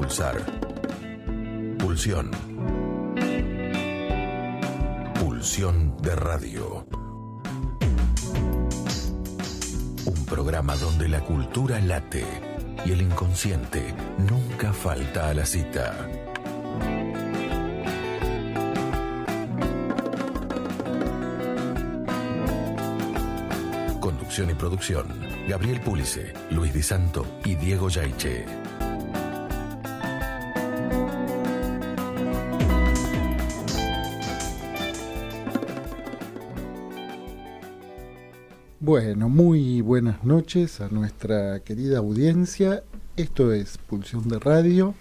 Pulsar. Pulsión. Pulsión de radio. Un programa donde la cultura late y el inconsciente nunca falta a la cita. Conducción y producción: Gabriel Pulice, Luis Di Santo y Diego Yaiche. Bueno, muy buenas noches a nuestra querida audiencia. Esto es Pulsión de Radio.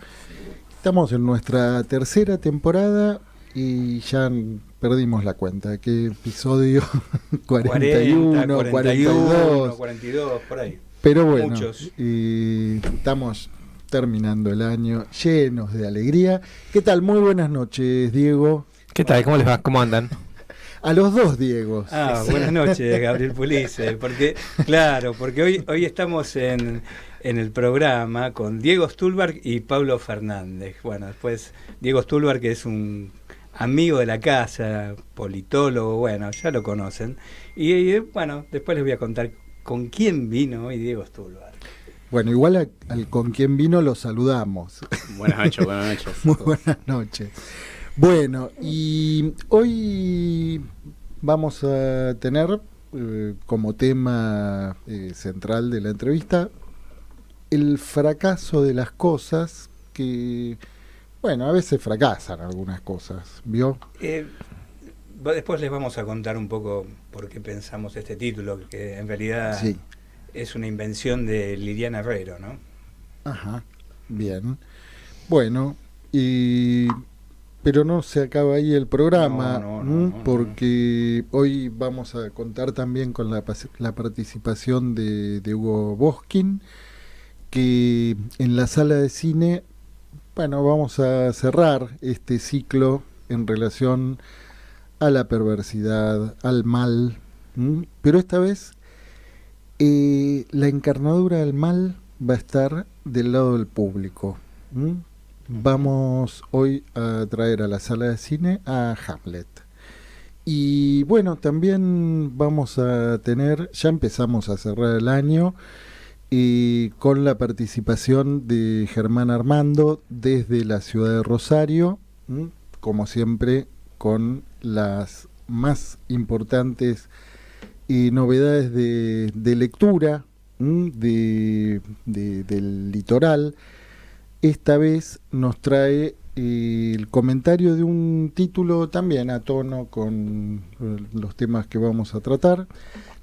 Estamos en nuestra tercera temporada y ya perdimos la cuenta. ¿Qué episodio? 41, 42, por ahí. Pero bueno, muchos. Estamos terminando el año llenos de alegría. ¿Qué tal? Muy buenas noches, Diego. ¿Qué tal? ¿Cómo les va? ¿Cómo andan? A los dos Diegos. Buenas noches, Gabriel Pulice, porque hoy estamos en el programa con Diego Stulberg y Pablo Fernández. Bueno, después Diego Stulberg, que es un amigo de la casa, politólogo, bueno, ya lo conocen. Y bueno, después les voy a contar con quién vino hoy Diego Stulberg. Bueno, igual al con quién vino lo saludamos. Buenas noches, buenas noches. Muy buenas noches. Bueno, y hoy vamos a tener como tema central de la entrevista el fracaso de las cosas que, bueno, a veces fracasan algunas cosas, ¿vio? Después les vamos a contar un poco por qué pensamos este título, que en realidad Sí. es una invención de Liliana Herrero, ¿no? Ajá, bien. Bueno, pero no se acaba ahí el programa, No, porque hoy vamos a contar también con la participación de Hugo Boskin, que en la sala de cine, bueno, vamos a cerrar este ciclo en relación a la perversidad, al mal, pero esta vez la encarnadura del mal va a estar del lado del público. Vamos hoy a traer a la sala de cine a Hamlet. Y bueno, también vamos a tener, ya empezamos a cerrar el año, con la participación de Germán Armando desde la ciudad de Rosario, como siempre con las más importantes novedades de lectura del litoral. Esta vez nos trae el comentario de un título también a tono con los temas que vamos a tratar: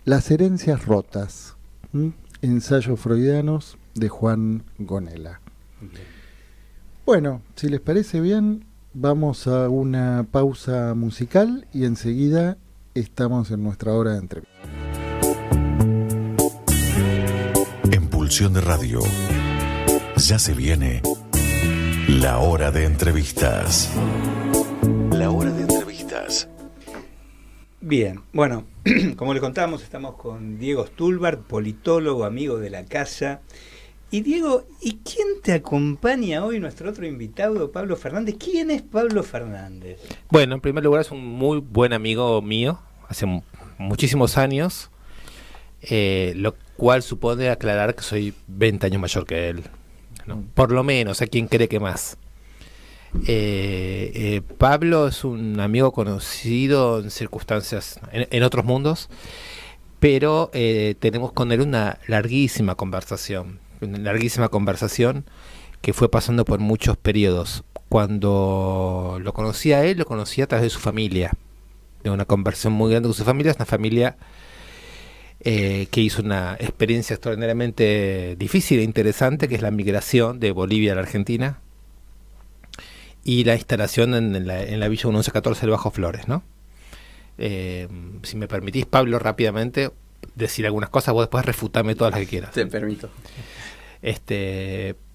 Las herencias rotas, ensayos freudianos de Juan Gonella. Bueno, si les parece bien, vamos a una pausa musical y enseguida estamos en nuestra hora de entrevista. En Pulsión de Radio ya se viene la hora de entrevistas. La hora de entrevistas. Bien, bueno, como les contamos, estamos con Diego Stulberg, politólogo, amigo de la casa. Y Diego, ¿y quién te acompaña hoy, nuestro otro invitado, Pablo Fernández? ¿Quién es Pablo Fernández? Bueno, en primer lugar es un muy buen amigo mío, hace muchísimos años, lo cual supone aclarar que soy 20 años mayor que él, ¿no? Por lo menos, a quien cree que más. Pablo es un amigo conocido en circunstancias, en otros mundos, pero tenemos con él una larguísima conversación que fue pasando por muchos periodos. Cuando lo conocí a él, lo conocí a través de su familia, de una conversación muy grande con su familia. Es una familia que hizo una experiencia extraordinariamente difícil e interesante, que es la migración de Bolivia a la Argentina y la instalación en la Villa 1114 del Bajo Flores, ¿no? Si me permitís, Pablo, rápidamente decir algunas cosas, vos después refutame todas las que quieras. Te permito.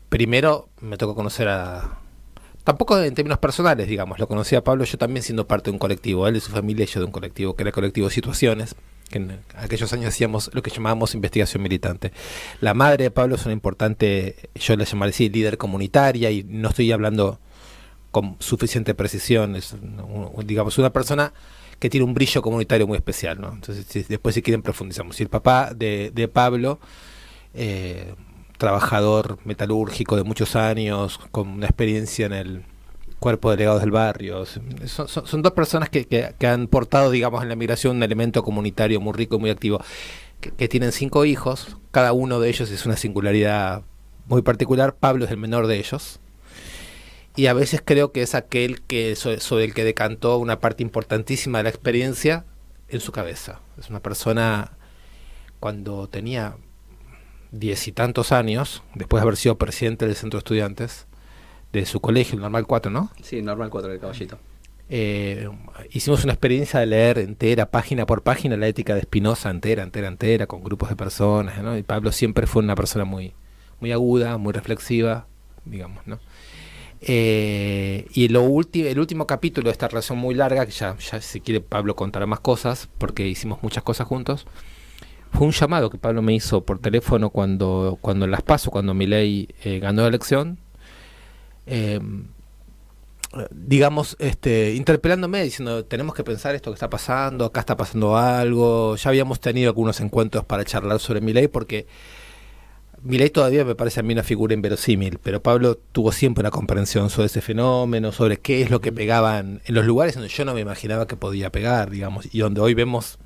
Primero me tocó conocer tampoco en términos personales, digamos, lo conocí a Pablo yo también siendo parte de un colectivo, él de su familia y yo de un colectivo, que era el colectivo Situaciones, que en aquellos años hacíamos lo que llamábamos investigación militante. La madre de Pablo es una importante, yo la llamaría así, líder comunitaria, y no estoy hablando con suficiente precisión, es digamos una persona que tiene un brillo comunitario muy especial, ¿no? Entonces después si quieren profundizamos. Y el papá de Pablo, trabajador metalúrgico de muchos años, con una experiencia en el cuerpo de delegados del barrio. Son dos personas que han portado, digamos, en la migración un elemento comunitario muy rico y muy activo, que tienen 5 hijos, cada uno de ellos es una singularidad muy particular. Pablo es el menor de ellos, y a veces creo que es aquel que sobre el que decantó una parte importantísima de la experiencia en su cabeza. Es una persona, cuando tenía 10 y tantos años, después de haber sido presidente del centro de estudiantes de su colegio, el Normal 4, ¿no? Sí, Normal 4 del Caballito. Hicimos una experiencia de leer entera, página por página, la ética de Spinoza, entera, con grupos de personas, ¿no? Y Pablo siempre fue una persona muy, muy aguda, muy reflexiva, digamos, ¿no? Y el último capítulo de esta relación muy larga, que ya si quiere Pablo contará más cosas, porque hicimos muchas cosas juntos, fue un llamado que Pablo me hizo por teléfono cuando en las PASO, cuando Milei ganó la elección, digamos, interpelándome, diciendo, tenemos que pensar esto que está pasando, acá está pasando algo. Ya habíamos tenido algunos encuentros para charlar sobre Milei, porque Milei todavía me parece a mí una figura inverosímil, pero Pablo tuvo siempre una comprensión sobre ese fenómeno, sobre qué es lo que pegaban en los lugares donde yo no me imaginaba que podía pegar, digamos, y donde hoy vemos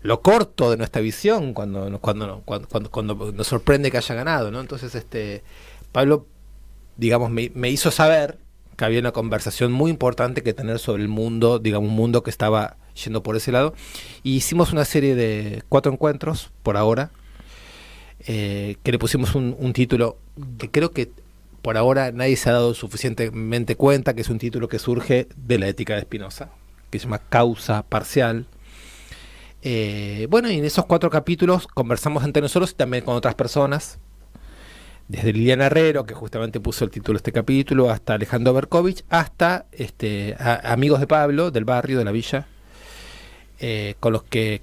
lo corto de nuestra visión cuando nos sorprende que haya ganado, ¿no? Entonces, Pablo, digamos, me hizo saber que había una conversación muy importante que tener sobre el mundo, digamos, un mundo que estaba yendo por ese lado, y hicimos una serie de 4 encuentros, por ahora, que le pusimos un título que creo que por ahora nadie se ha dado suficientemente cuenta, que es un título que surge de la ética de Spinoza, que se llama Causa Parcial. Bueno, y en esos 4 capítulos conversamos entre nosotros y también con otras personas, desde Liliana Herrero, que justamente puso el título de este capítulo, hasta Alejandro Berkovich, hasta amigos de Pablo, del barrio, de la villa, con los que,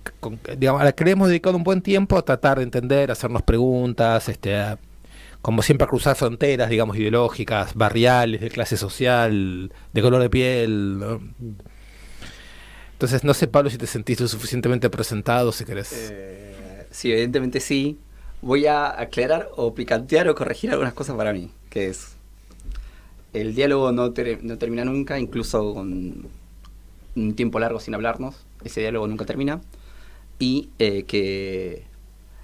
digamos, a la que le hemos dedicado un buen tiempo a tratar de entender, a hacernos preguntas, como siempre a cruzar fronteras, digamos, ideológicas, barriales, de clase social, de color de piel, ¿no? Entonces, no sé, Pablo, si te sentiste suficientemente presentado, si querés. Sí, evidentemente sí. Voy a aclarar o picantear o corregir algunas cosas para mí, que es, el diálogo no termina nunca, incluso con un tiempo largo sin hablarnos, ese diálogo nunca termina, y que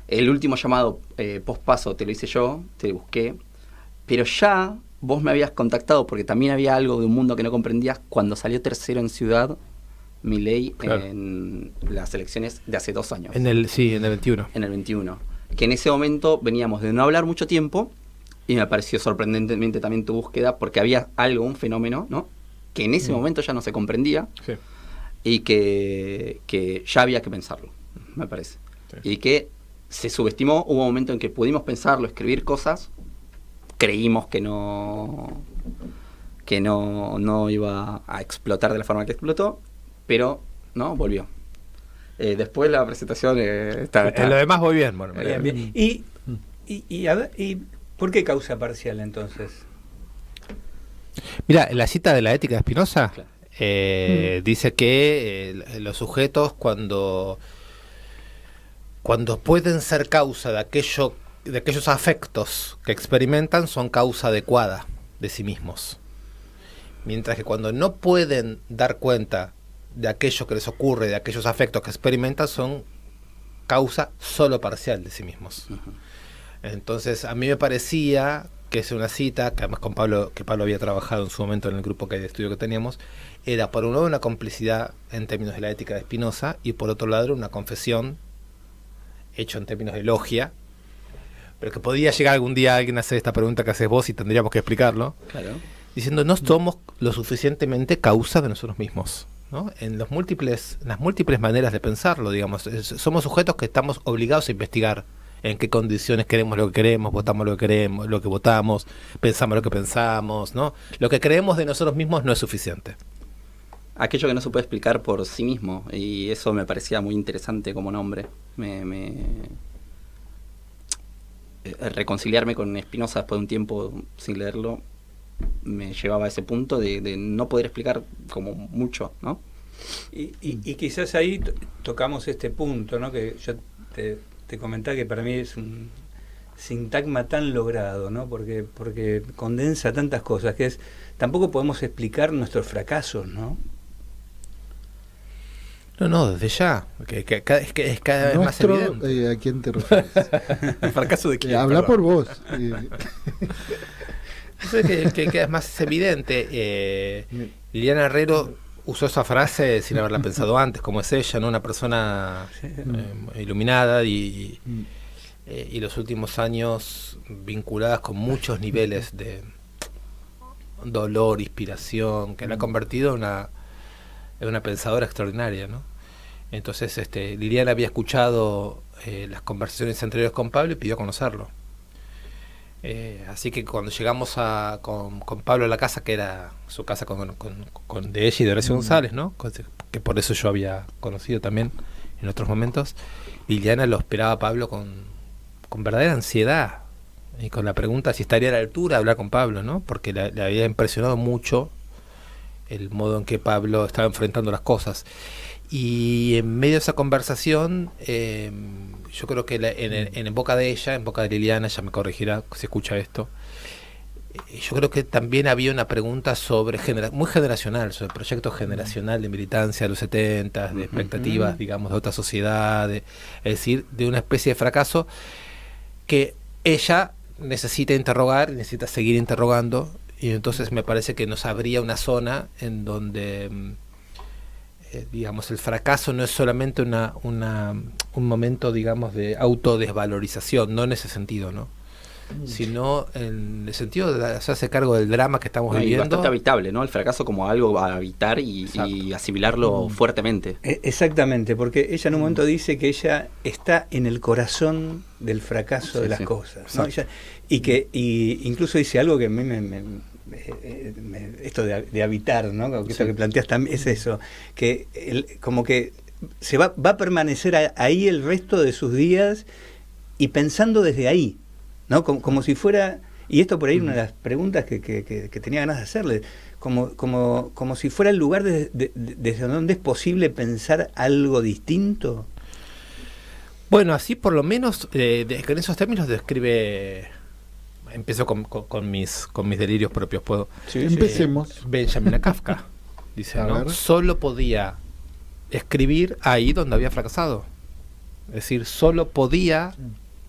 el último llamado post-paso te lo hice yo, te busqué, pero ya vos me habías contactado porque también había algo de un mundo que no comprendías cuando salió tercero en Ciudad Milei, claro, en las elecciones de hace 2 años. En el 21. En el 21. Que en ese momento veníamos de no hablar mucho tiempo, y me pareció sorprendentemente también tu búsqueda, porque había algo, un fenómeno, ¿no?, que en ese momento ya no se comprendía, sí, y que ya había que pensarlo, me parece. Sí. Y que se subestimó, hubo un momento en que pudimos pensarlo, escribir cosas, creímos que no iba a explotar de la forma que explotó, pero no, volvió. Después la presentación está. En lo demás voy bien. Bueno, bien. ¿Y por qué causa parcial entonces? Mira, en la cita de la ética de Spinoza, claro, dice que los sujetos cuando pueden ser causa de aquellos afectos que experimentan, son causa adecuada de sí mismos. Mientras que cuando no pueden dar cuenta de aquello que les ocurre, de aquellos afectos que experimentan, son causa solo parcial de sí mismos. Uh-huh. Entonces, a mí me parecía que es una cita, que además con Pablo, que Pablo había trabajado en su momento en el grupo de estudio que teníamos, era por un lado una complicidad en términos de la ética de Spinoza, y por otro lado una confesión hecho en términos de logia, pero que podía llegar algún día alguien a hacer esta pregunta que haces vos y tendríamos que explicarlo, claro, diciendo, no somos lo suficientemente causa de nosotros mismos, ¿no? En las múltiples maneras de pensarlo, digamos, somos sujetos que estamos obligados a investigar en qué condiciones queremos lo que queremos, votamos lo que queremos, lo que votamos, pensamos lo que pensamos, ¿no? Lo que creemos de nosotros mismos no es suficiente. aquello que no se puede explicar por sí mismo, y eso me parecía muy interesante como nombre. Reconciliarme con Spinoza después de un tiempo sin leerlo me llevaba a ese punto de no poder explicar como mucho, ¿no? Y quizás ahí tocamos este punto, ¿no? Que yo te comentaba que para mí es un sintagma tan logrado, ¿no? Porque condensa tantas cosas, que es, tampoco podemos explicar nuestros fracasos, ¿no? No, desde ya, que es cada vez más Nuestro, evidente. ¿a quién te refieres? ¿El fracaso de quién? Habla por vos. Eso es que es más evidente. Liliana Herrero usó esa frase sin haberla pensado antes, como es ella, ¿no? Una persona iluminada y los últimos años vinculadas con muchos niveles de dolor, inspiración, que la ha convertido en una pensadora extraordinaria, ¿no? Entonces Liliana había escuchado las conversaciones anteriores con Pablo y pidió conocerlo. Así que cuando llegamos con Pablo a la casa, que era su casa de ella y de Horacio González, ¿no? Que por eso yo había conocido también en otros momentos, Liliana lo esperaba a Pablo con verdadera ansiedad y con la pregunta si estaría a la altura de hablar con Pablo, ¿no? Porque le había impresionado mucho el modo en que Pablo estaba enfrentando las cosas. Y en medio de esa conversación, yo creo que en boca de ella, en boca de Liliana, ella me corregirá si escucha esto, yo creo que también había una pregunta muy generacional, sobre el proyecto generacional de militancia de los 70, de expectativas, digamos, de otra sociedad, es decir, de una especie de fracaso que ella necesita interrogar, necesita seguir interrogando, y entonces me parece que nos abría una zona en donde digamos, el fracaso no es solamente un momento, digamos, de autodesvalorización, no en ese sentido, ¿no? Sino en el sentido de hacerse cargo del drama que estamos viviendo. Bastante habitable, ¿no? El fracaso como algo a habitar y asimilarlo fuertemente. Exactamente, porque ella en un momento dice que ella está en el corazón del fracaso de las cosas, ¿no? Y incluso dice algo que a mí esto de habitar, ¿no? Eso que planteas también es eso, que como que se va a permanecer ahí el resto de sus días y pensando desde ahí, ¿no? Como si fuera, y esto por ahí una de las preguntas que tenía ganas de hacerle, como si fuera el lugar desde donde es posible pensar algo distinto. Bueno, así por lo menos en esos términos describe. Empiezo con mis delirios propios, puedo. Sí, empecemos. Benjamin Kafka dice, ¿no? Solo podía escribir ahí donde había fracasado. Es decir, solo podía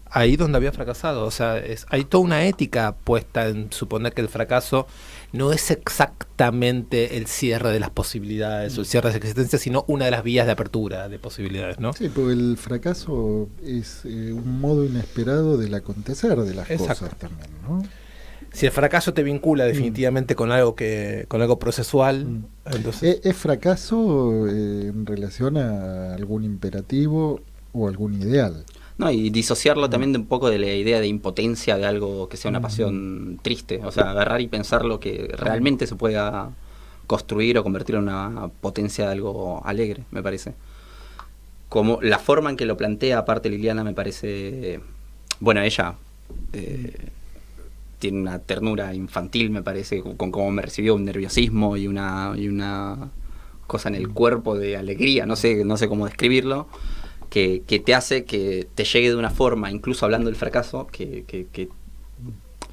ahí donde había fracasado. O sea, hay toda una ética puesta en suponer que el fracaso no es exactamente el cierre de las posibilidades o el cierre de las existencias, sino una de las vías de apertura de posibilidades, ¿no? Sí, porque el fracaso es un modo inesperado del acontecer de las cosas también, ¿no? Si el fracaso te vincula definitivamente con algo procesual, entonces... ¿Es fracaso en relación a algún imperativo o algún ideal? No, y disociarlo también de un poco de la idea de impotencia de algo que sea una pasión triste. O sea, agarrar y pensar lo que realmente se pueda construir o convertir en una potencia de algo alegre, me parece. Como la forma en que lo plantea, aparte Liliana, me parece... Bueno, ella tiene una ternura infantil, me parece, con cómo me recibió, un nerviosismo y una cosa en el cuerpo de alegría, no sé cómo describirlo. Que te hace que te llegue de una forma, incluso hablando del fracaso, que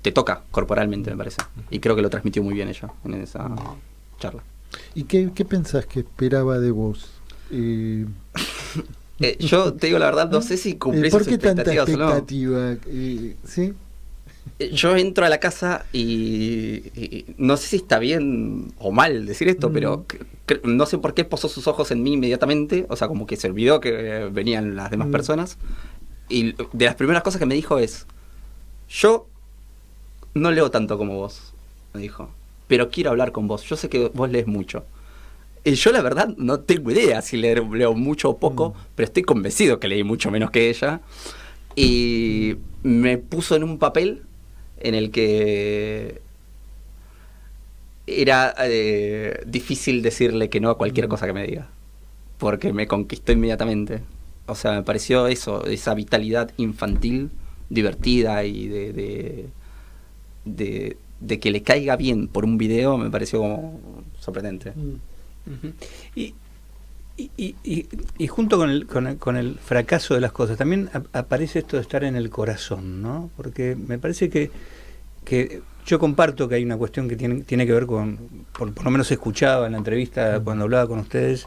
te toca corporalmente, me parece. Y creo que lo transmitió muy bien ella en esa charla. ¿Y qué pensás que esperaba de vos? Yo te digo la verdad, no sé si cumplí sus expectativas. ¿Por qué tanta expectativa? ¿Sí? Yo entro a la casa y no sé si está bien o mal decir esto, pero no sé por qué posó sus ojos en mí inmediatamente, o sea, como que se olvidó que venían las demás personas, y de las primeras cosas que me dijo es: yo no leo tanto como vos, me dijo, pero quiero hablar con vos, yo sé que vos lees mucho. Y yo la verdad no tengo idea si leo mucho o poco, pero estoy convencido que leí mucho menos que ella, y me puso en un papel en el que era difícil decirle que no a cualquier cosa que me diga, porque me conquistó inmediatamente. O sea, me pareció eso, esa vitalidad infantil, divertida y de que le caiga bien por un video, me pareció como sorprendente. Uh-huh. Y junto con el fracaso de las cosas, también aparece esto de estar en el corazón, ¿no? Porque me parece que yo comparto que hay una cuestión que tiene que ver con, por lo menos escuchaba en la entrevista cuando hablaba con ustedes,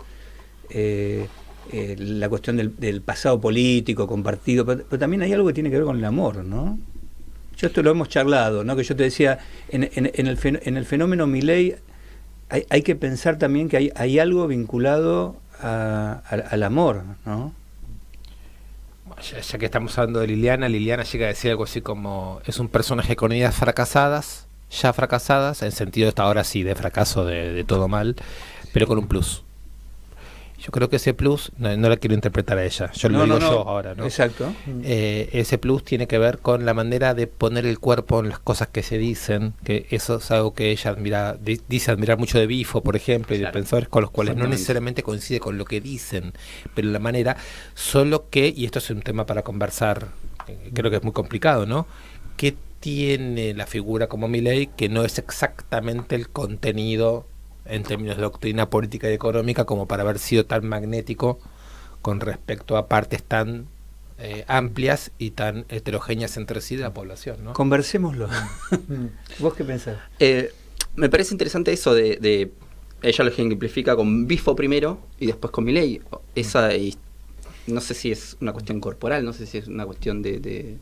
la cuestión del pasado político compartido, pero también hay algo que tiene que ver con el amor, ¿no? Yo esto lo hemos charlado, ¿no? Que yo te decía, en el fenómeno Milei hay que pensar también que hay algo vinculado al amor, ¿no? Ya que estamos hablando de Liliana llega a decir algo así como: es un personaje con ideas fracasadas, ya fracasadas, en sentido de ahora sí, de fracaso, de todo mal, pero con un plus. Yo creo que ese plus, no la quiero interpretar a ella, yo lo digo yo ahora, ¿no? Exacto. Ese plus tiene que ver con la manera de poner el cuerpo en las cosas que se dicen, que eso es algo que ella dice admirar mucho de Bifo, por ejemplo, y de pensadores con los cuales no necesariamente coincide con lo que dicen, pero la manera, solo que, y esto es un tema para conversar, creo que es muy complicado, ¿no? ¿Qué tiene la figura como Milei que no es exactamente el contenido en términos de doctrina política y económica como para haber sido tan magnético con respecto a partes tan amplias y tan heterogéneas entre sí de la población, ¿no? Conversémoslo. ¿Vos qué pensás? Me parece interesante eso de ella lo ejemplifica con Bifo primero y después con Milei. No sé si es una cuestión corporal, no sé si es una cuestión de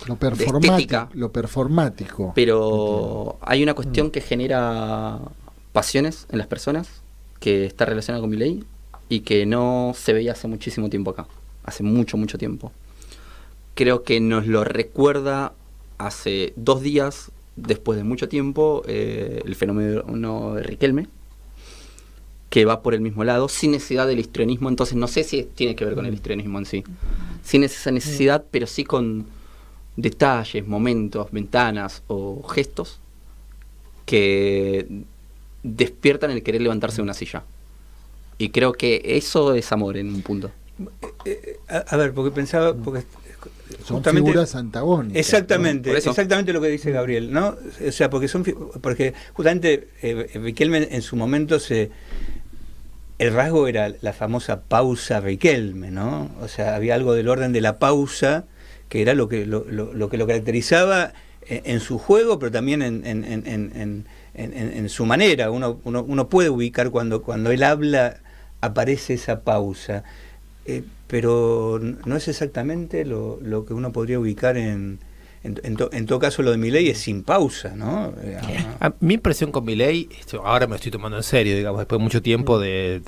estética, lo performático. Pero hay una cuestión que genera pasiones en las personas, que está relacionada con Milei y que no se veía hace muchísimo tiempo acá, hace mucho tiempo. Creo que nos lo recuerda hace 2 días, después de mucho tiempo, el fenómeno de Riquelme, que va por el mismo lado, sin necesidad del histrionismo. Entonces no sé si tiene que ver con el histrionismo en sí, sin esa necesidad, pero sí con detalles, momentos, ventanas o gestos que despiertan el querer levantarse de una silla. Y creo que eso es amor en un punto. A ver, porque pensaba... Son justamente figuras antagónicas. Exactamente, ¿no? Exactamente lo que dice Gabriel, ¿no? O sea, porque justamente Riquelme en su momento el rasgo era la famosa pausa Riquelme, ¿no? O sea, había algo del orden de la pausa que era lo que lo caracterizaba en su juego, pero también en su manera. Uno puede ubicar cuando él habla, aparece esa pausa. Pero no es exactamente lo que uno podría ubicar en todo caso. Lo de Milei es sin pausa, ¿no? Mi impresión con Milei, ahora me lo estoy tomando en serio, digamos, después de mucho tiempo de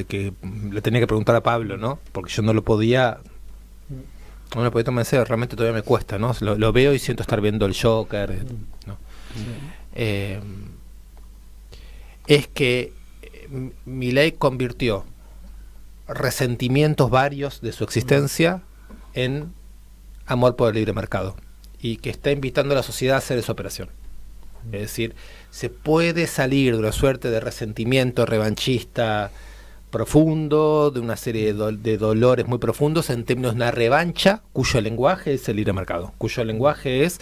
que le tenía que preguntar a Pablo, ¿no? Porque yo no lo podía tomar en serio, realmente todavía me cuesta, ¿no? Lo veo y siento estar viendo el Joker, ¿no? Es que Milei convirtió resentimientos varios de su existencia en amor por el libre mercado, y que está invitando a la sociedad a hacer esa operación. Es decir, se puede salir de una suerte de resentimiento revanchista profundo, de una serie de dolores muy profundos, en términos de una revancha cuyo lenguaje es el libre mercado, cuyo lenguaje es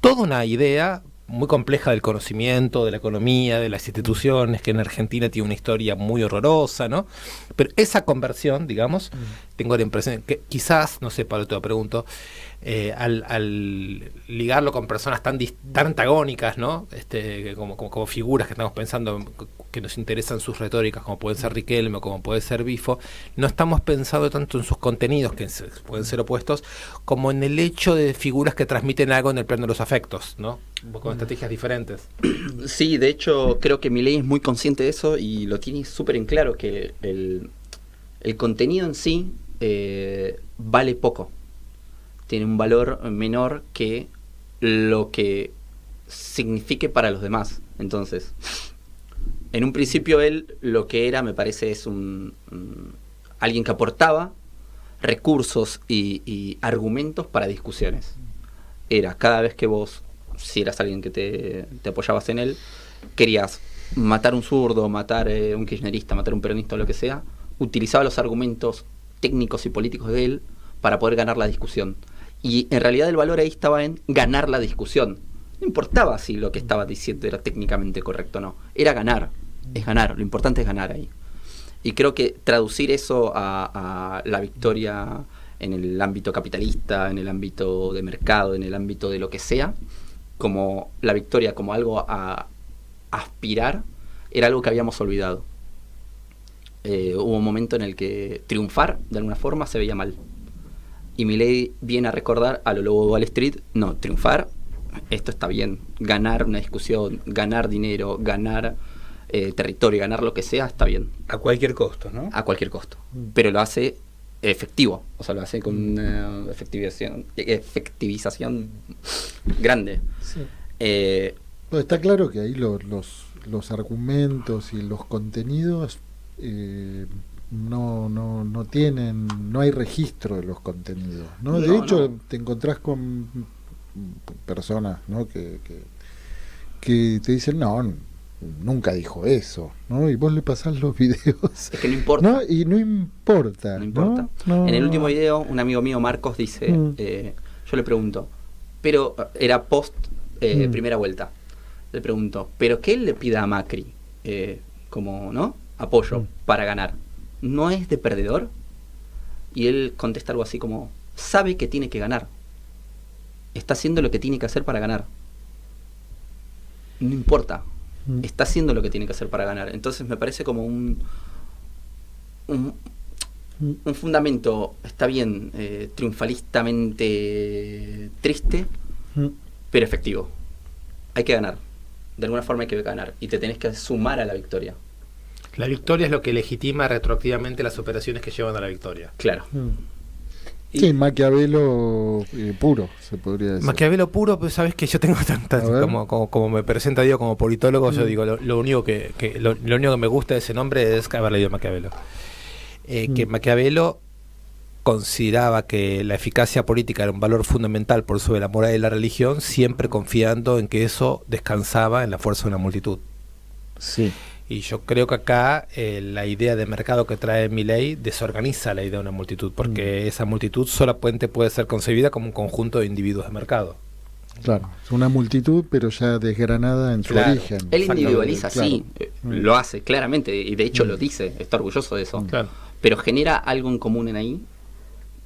toda una idea muy compleja del conocimiento, de la economía, de las instituciones, que en Argentina tiene una historia muy horrorosa, ¿no? Pero esa conversión, digamos, tengo la impresión que quizás, no sé, Pablo, te lo pregunto, al ligarlo con personas tan antagónicas, ¿no? Como figuras que estamos pensando, que nos interesan sus retóricas, como pueden ser Riquelme o como puede ser Bifo, no estamos pensando tanto en sus contenidos, que pueden ser opuestos, como en el hecho de figuras que transmiten algo en el plano de los afectos, ¿no? Con estrategias diferentes. Sí, de hecho creo que Milei es muy consciente de eso y lo tiene súper en claro, que el contenido en sí vale poco, tiene un valor menor que lo que signifique para los demás. Entonces, en un principio él lo que era, me parece, es alguien que aportaba recursos y argumentos para discusiones. Era cada vez que vos, si eras alguien que te apoyabas en él, querías matar un zurdo, matar un kirchnerista, matar un peronista o lo que sea, utilizaba los argumentos técnicos y políticos de él para poder ganar la discusión. Y en realidad el valor ahí estaba en ganar la discusión. No importaba si lo que estaba diciendo era técnicamente correcto o no. Era ganar. Es ganar. Lo importante es ganar ahí. Y creo que traducir eso a la victoria en el ámbito capitalista, en el ámbito de mercado, en el ámbito de lo que sea, como la victoria como algo a aspirar, era algo que habíamos olvidado. Hubo un momento en el que triunfar, de alguna forma, se veía mal. Y Milei viene a recordar a lo lobo de Wall Street, no, triunfar, esto está bien. Ganar una discusión, ganar dinero, ganar territorio, ganar lo que sea, está bien. A cualquier costo, ¿no? A cualquier costo. Pero lo hace efectivo, o sea, lo hace con una efectivización grande. Sí. Bueno, está claro que ahí los argumentos y los contenidos no tienen, no hay registro de los contenidos, ¿no? De hecho, te encontrás con personas, ¿no? que te dicen, no, nunca dijo eso, ¿no? Y vos le pasás los videos. Es que no importa. ¿No? Y no importa. No importa. ¿No? En el último video, un amigo mío, Marcos, dice, yo le pregunto, pero era post primera vuelta, le pregunto, ¿pero qué él le pida a Macri como, ¿no? apoyo para ganar? ¿No es de perdedor? Y él contesta algo así como, sabe que tiene que ganar. Está haciendo lo que tiene que hacer para ganar. No importa. Está haciendo lo que tiene que hacer para ganar. Entonces me parece como un fundamento, está bien, triunfalistamente triste, pero efectivo. Hay que ganar. De alguna forma hay que ganar. Y te tenés que sumar a la victoria. La victoria es lo que legitima retroactivamente las operaciones que llevan a la victoria. Claro. Sí, Maquiavelo puro, se podría decir. Maquiavelo puro, pues sabes que yo tengo tantas, como me presenta Diego como politólogo, yo digo, lo único que me gusta de ese nombre es haber leído Maquiavelo. Que Maquiavelo consideraba que la eficacia política era un valor fundamental por sobre la moral y la religión, siempre confiando en que eso descansaba en la fuerza de una multitud. Sí. Y yo creo que acá la idea de mercado que trae Milei desorganiza la idea de una multitud, porque esa multitud solamente puede ser concebida como un conjunto de individuos de mercado. Claro, es una multitud, pero ya desgranada en su origen. Él individualiza, sí, lo hace claramente, y de hecho lo dice, está orgulloso de eso. Claro. Pero genera algo en común en ahí,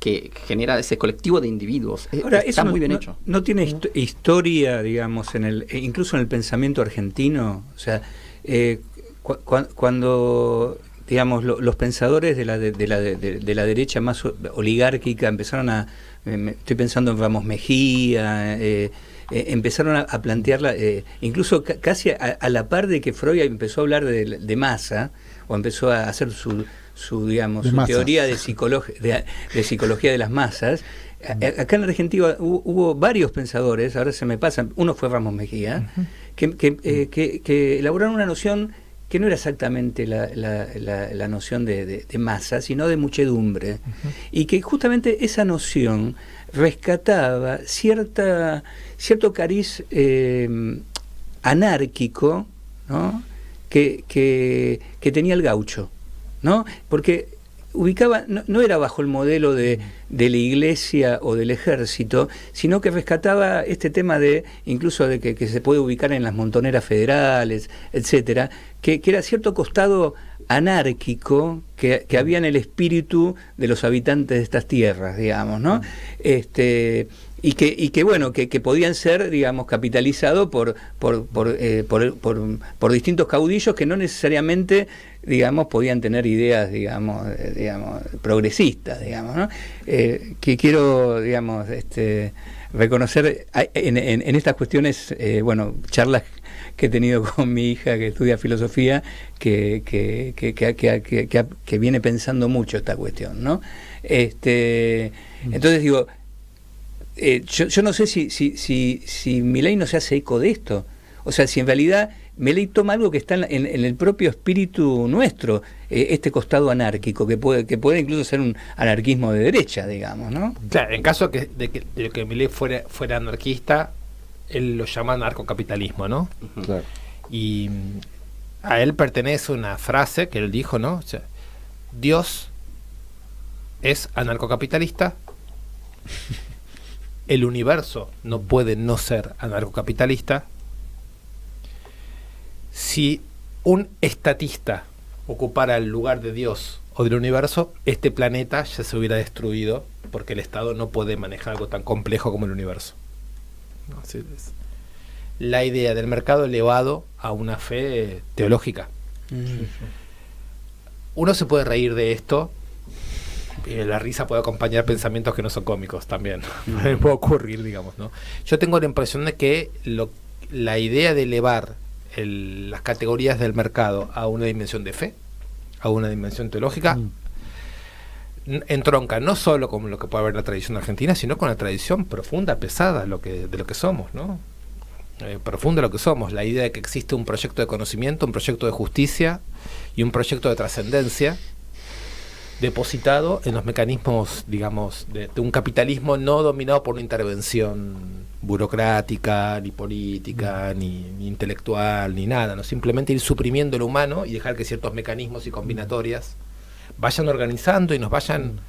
que genera ese colectivo de individuos. Ahora, está eso muy bien hecho. No tiene historia, digamos, incluso en el pensamiento argentino. O sea, cuando digamos los pensadores de la derecha más oligárquica empezaron estoy pensando en Ramos Mejía, empezaron a plantearla, incluso casi a la par de que Freud empezó a hablar de masa, o empezó a hacer su teoría de psicología de las masas. Acá en Argentina hubo varios pensadores, ahora se me pasan, uno fue Ramos Mejía, que elaboraron una noción que no era exactamente la noción de masa, sino de muchedumbre, y que justamente esa noción rescataba cierto cariz anárquico, ¿no? que tenía el gaucho, ¿no? Porque ubicaba, no era bajo el modelo de la iglesia o del ejército, sino que rescataba este tema incluso de que se puede ubicar en las montoneras federales, etcétera, que era cierto costado anárquico que había en el espíritu de los habitantes de estas tierras, digamos, ¿no? Y que podían ser, digamos, capitalizados por distintos caudillos que no necesariamente, digamos, podían tener ideas, digamos, progresistas, digamos, ¿no? Que quiero, digamos, reconocer en estas cuestiones, charlas que he tenido con mi hija que estudia filosofía, que viene pensando mucho esta cuestión, ¿no? Entonces digo, yo no sé si Milei no se hace eco de esto. O sea, si en realidad Milei toma algo que está en el propio espíritu nuestro, este costado anárquico, que puede incluso ser un anarquismo de derecha, digamos, ¿no? Claro, en caso de que Milei fuera anarquista, él lo llama anarcocapitalismo, ¿no? Claro. Y a él pertenece una frase que él dijo, ¿no? O sea, Dios es anarcocapitalista, el universo no puede no ser anarcocapitalista. Si un estatista ocupara el lugar de Dios o del universo, este planeta ya se hubiera destruido, porque el Estado no puede manejar algo tan complejo como el universo. ¿No? Así es. La idea del mercado elevado a una fe teológica. Uno se puede reír de esto, la risa puede acompañar pensamientos que no son cómicos también. Puede ocurrir, digamos, ¿no? Yo tengo la impresión de que la idea de elevar las categorías del mercado a una dimensión de fe, a una dimensión teológica, entronca no solo con lo que puede haber la tradición argentina, sino con la tradición profunda, pesada de lo que somos, ¿no? Profunda lo que somos, la idea de que existe un proyecto de conocimiento, un proyecto de justicia y un proyecto de trascendencia depositado en los mecanismos, digamos, de un capitalismo no dominado por una intervención burocrática, ni política, ni intelectual, ni nada, no, simplemente ir suprimiendo lo humano y dejar que ciertos mecanismos y combinatorias vayan organizando y nos vayan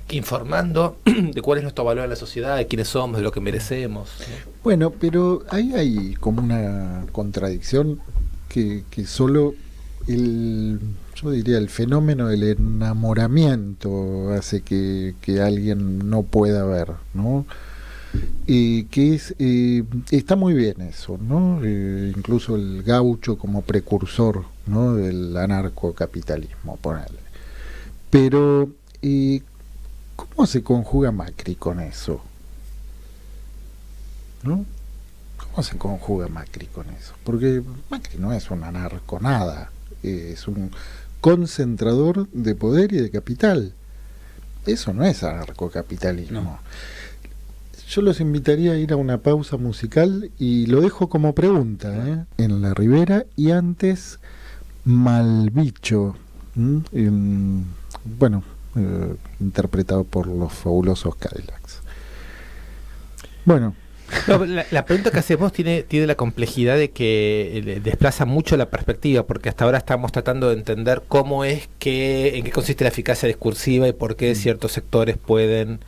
informando de cuál es nuestro valor en la sociedad, de quiénes somos, de lo que merecemos, ¿no? Bueno, pero ahí hay como una contradicción que solo yo diría el fenómeno del enamoramiento hace que alguien no pueda ver, ¿no? Que está muy bien eso, ¿no? Incluso el gaucho como precursor, ¿no?, del anarcocapitalismo, ponerle. Pero ¿cómo se conjuga Macri con eso? ¿No? ¿Cómo se conjuga Macri con eso? Porque Macri no es un anarco nada, es un concentrador de poder y de capital. Eso no es anarcocapitalismo. No. Yo los invitaría a ir a una pausa musical y lo dejo como pregunta, en La Ribera, y antes Malbicho, interpretado por los fabulosos Cadillacs. Bueno. No, la pregunta que hacemos tiene la complejidad de que desplaza mucho la perspectiva, porque hasta ahora estamos tratando de entender en qué consiste la eficacia discursiva y por qué ciertos sectores pueden,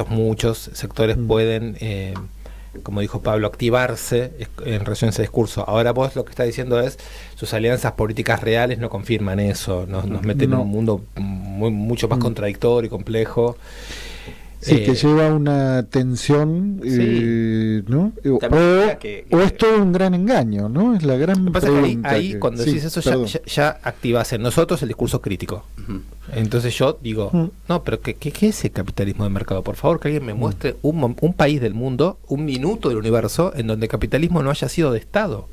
muchos sectores pueden, como dijo Pablo, activarse en relación a ese discurso. Ahora vos lo que estás diciendo es, sus alianzas políticas reales no confirman eso, nos meten en un mundo mucho más contradictorio y complejo. Sí, que lleva una tensión, ¿no? O es todo un gran engaño, ¿no? Es la gran pregunta. Ahí cuando decís eso ya activas en nosotros el discurso crítico. Entonces yo digo, no, pero ¿qué es el capitalismo de mercado? Por favor, que alguien me muestre un país del mundo, un minuto del universo, en donde el capitalismo no haya sido de Estado.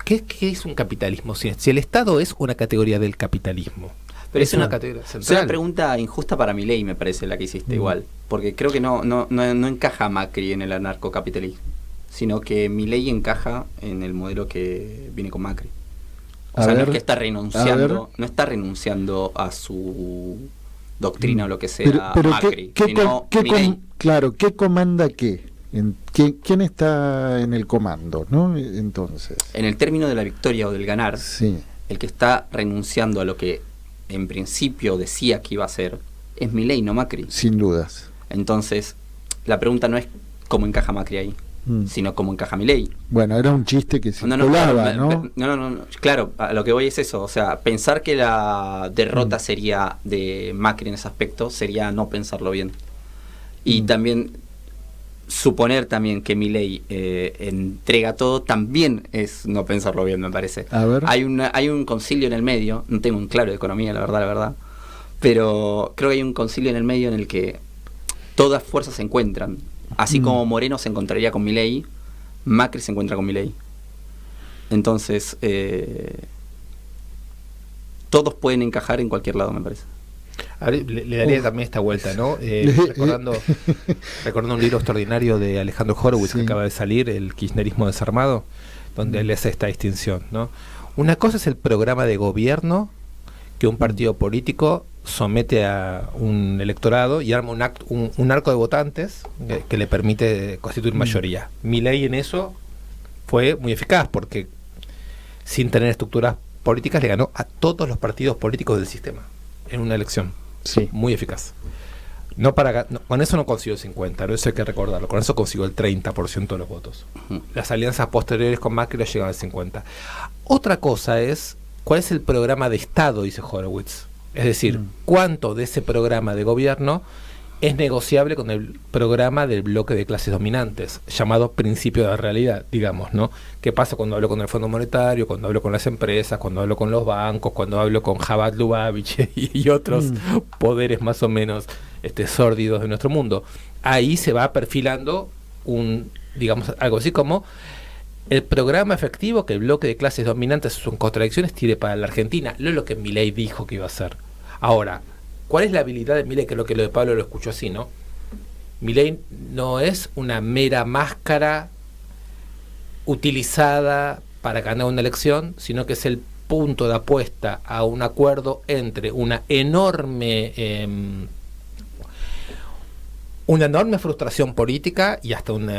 ¿Qué es un capitalismo? Si el Estado es una categoría del capitalismo. Pero es una categoría central. Es una pregunta injusta para Milei, me parece, la que hiciste igual. Porque creo que no encaja Macri en el anarcocapitalismo, sino que Milei encaja en el modelo que viene con Macri. O sea, no es que está renunciando, no está renunciando a su doctrina o lo que sea, pero Macri, sino Milei. Claro, ¿qué comanda qué? ¿Quién está en el comando, no? Entonces, en el término de la victoria o del ganar, sí, el que está renunciando a lo que en principio decía que iba a hacer es Milei, no Macri. Sin dudas. Entonces, la pregunta no es cómo encaja Macri ahí, sino cómo encaja Milei. Bueno, era un chiste que circulaba, ¿no? No, claro, a lo que voy es eso. O sea, pensar que la derrota sería de Macri en ese aspecto sería no pensarlo bien. Y también suponer también que Milei entrega todo también es no pensarlo bien, me parece. A ver. Hay un concilio en el medio, no tengo un claro de economía, la verdad, pero creo que hay un concilio en el medio en el que todas fuerzas se encuentran. Así como Moreno se encontraría con Milei, Macri se encuentra con Milei. Entonces, todos pueden encajar en cualquier lado, me parece. Le daría también esta vuelta, ¿no? Recordando un libro extraordinario de Alejandro Horowitz, que acaba de salir, El kirchnerismo desarmado, donde él hace esta distinción, ¿no? Una cosa es el programa de gobierno que un partido político somete a un electorado y arma un arco de votantes que le permite constituir mayoría. Milei en eso fue muy eficaz, porque sin tener estructuras políticas, le ganó a todos los partidos políticos del sistema en una elección. Sí. Muy eficaz. Con eso no consiguió el 50, ¿no? Eso hay que recordarlo. Con eso consiguió el 30% de los votos. Las alianzas posteriores con Macri llegan al 50%. Otra cosa es, ¿cuál es el programa de Estado? Dice Horowitz. Es decir, ¿cuánto de ese programa de gobierno es negociable con el programa del bloque de clases dominantes, llamado principio de la realidad, digamos, ¿no? ¿Qué pasa cuando hablo con el Fondo Monetario, cuando hablo con las empresas, cuando hablo con los bancos, cuando hablo con Javad Lubavitch y otros poderes más o menos sórdidos de nuestro mundo? Ahí se va perfilando digamos, algo así como el programa efectivo que el bloque de clases dominantes sus contradicciones tiene para la Argentina, no es lo que Milei dijo que iba a hacer. Ahora, ¿cuál es la habilidad de Milei? Que lo de Pablo lo escuchó así, ¿no? Milei no es una mera máscara utilizada para ganar una elección, sino que es el punto de apuesta a un acuerdo entre una enorme frustración política y hasta un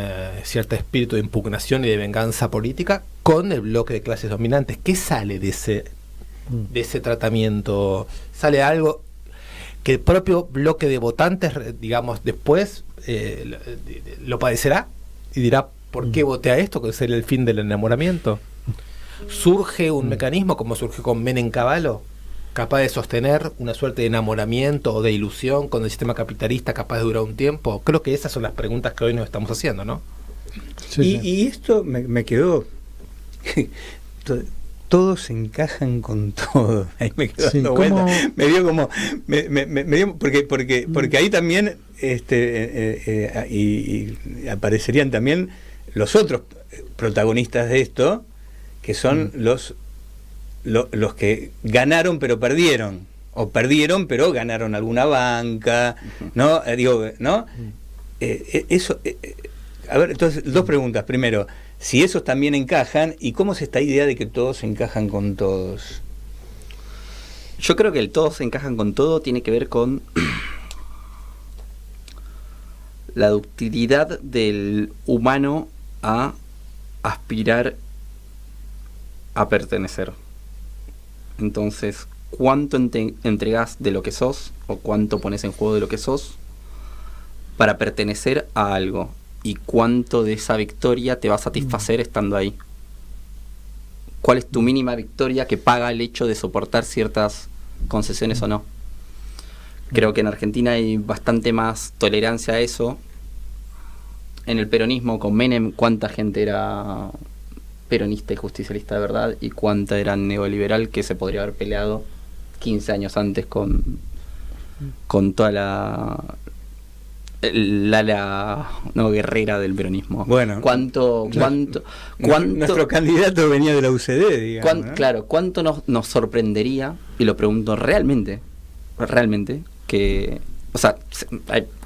cierto espíritu de impugnación y de venganza política con el bloque de clases dominantes. ¿Qué sale de ese tratamiento? Sale algo que el propio bloque de votantes, digamos, después lo padecerá y dirá, ¿por qué voté a esto? Que es el fin del enamoramiento. Surge un mecanismo como surgió con Menem Cavallo, capaz de sostener una suerte de enamoramiento o de ilusión con el sistema capitalista, capaz de durar un tiempo. Creo que esas son las preguntas que hoy nos estamos haciendo, ¿no? Sí, Y esto me quedó... Todos encajan con todo. Ahí me quedo dando vuelta. Me dio como... Me dio, porque ahí también y aparecerían también los otros protagonistas de esto, que son los que ganaron pero perdieron, o perdieron pero ganaron alguna banca, ¿no? ¿No? Eso... a ver, entonces, dos preguntas. Primero, si esos también encajan, y cómo es esta idea de que todos encajan con todos. Yo creo que el todos encajan con todo tiene que ver con la ductilidad del humano a aspirar a pertenecer. Entonces, ¿cuánto entregás de lo que sos o cuánto pones en juego de lo que sos para pertenecer a algo? ¿Y cuánto de esa victoria te va a satisfacer estando ahí? ¿Cuál es tu mínima victoria que paga el hecho de soportar ciertas concesiones o no? Creo que en Argentina hay bastante más tolerancia a eso. En el peronismo con Menem, ¿cuánta gente era peronista y justicialista de verdad? ¿Y cuánta era neoliberal que se podría haber peleado 15 años antes con toda la guerrera del peronismo? Bueno, nuestro candidato venía de la UCD, digamos, ¿no? Claro, ¿cuánto nos sorprendería? Y lo pregunto realmente, que, o sea,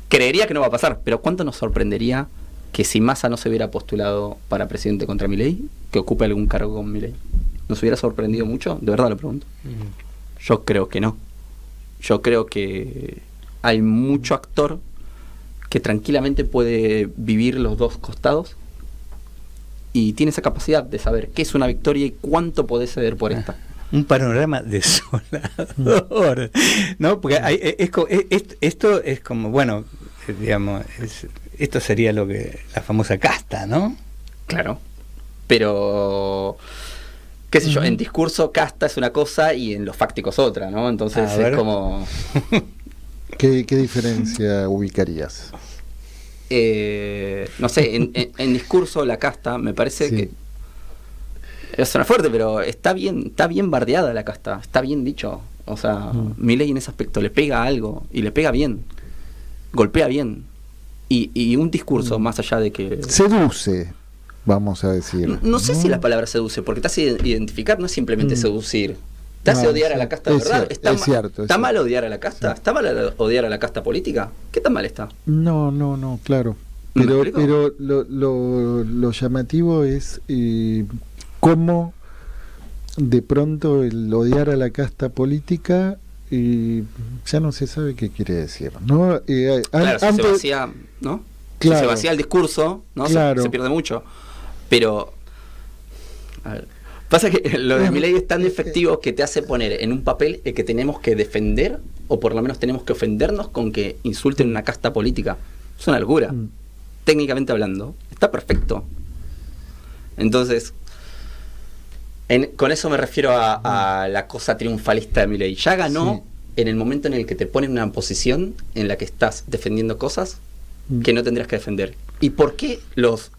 creería que no va a pasar, pero ¿cuánto nos sorprendería que si Massa no se hubiera postulado para presidente contra Milei, que ocupe algún cargo con Milei? ¿Nos hubiera sorprendido mucho? De verdad lo pregunto. Yo creo que no. Yo creo que hay mucho actor que tranquilamente puede vivir los dos costados y tiene esa capacidad de saber qué es una victoria y cuánto podés ceder por esta. Un panorama desolador, ¿no? Porque esto es como, bueno, digamos, esto sería la famosa casta, ¿no? Claro, pero qué sé yo, en discurso casta es una cosa y en los fácticos otra, ¿no? Entonces es como... ¿Qué diferencia ubicarías? No sé, en discurso la casta me parece que suena fuerte, pero está bien bardeada la casta, está bien dicho. O sea, Milei en ese aspecto le pega algo y le pega bien, golpea bien. Y un discurso más allá de que... Seduce, vamos a decir. No sé si la palabra seduce, porque te hace identificar, no es simplemente seducir. ¿Te hace odiar a la casta de verdad? ¿Está mal odiar a la casta? Sí. ¿Está mal odiar a la casta política? ¿Qué tan mal está? No, claro. Pero lo llamativo es cómo de pronto el odiar a la casta política ya no se sabe qué quiere decir, ¿no? Claro, si se vacía, ¿no? Claro, si se vacía el discurso, ¿no? Claro. Se pierde mucho. Pero... A ver... Pasa que lo de Milei es tan efectivo que te hace poner en un papel el que tenemos que defender, o por lo menos tenemos que ofendernos con que insulten una casta política. Es una locura. Técnicamente hablando, está perfecto. Entonces, con eso me refiero a la cosa triunfalista de Milei. Ya ganó en el momento en el que te ponen en una posición en la que estás defendiendo cosas que no tendrías que defender. ¿Y por qué los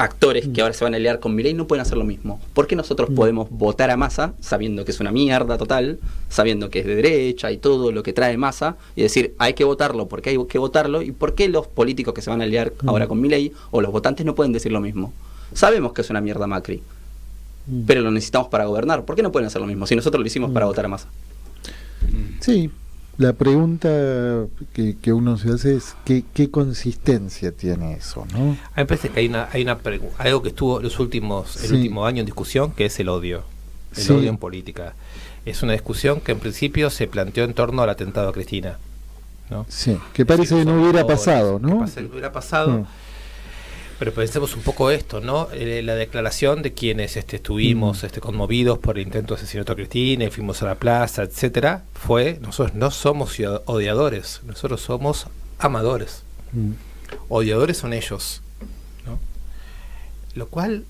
actores que ahora se van a aliar con Milei no pueden hacer lo mismo? ¿Por qué nosotros podemos votar a Massa sabiendo que es una mierda total, sabiendo que es de derecha y todo lo que trae Massa, y decir, hay que votarlo porque hay que votarlo? ¿Y por qué los políticos que se van a aliar ahora con Milei o los votantes no pueden decir lo mismo? Sabemos que es una mierda Macri, pero lo necesitamos para gobernar. ¿Por qué no pueden hacer lo mismo si nosotros lo hicimos para votar a Massa? Sí, la pregunta que uno se hace es ¿qué consistencia tiene eso, ¿no? A mí me parece que hay algo que estuvo el último año en discusión, que es el odio. El odio en política. Es una discusión que en principio se planteó en torno al atentado a Cristina, ¿no? Sí, que parece que no hubiera pasado, ¿no? Que hubiera pasado. Pero pensemos un poco esto, ¿no? La declaración de quienes estuvimos conmovidos por el intento de asesinato a Cristina y fuimos a la plaza, etcétera, fue: nosotros no somos odiadores, nosotros somos amadores. Odiadores son ellos, ¿no? Lo cual,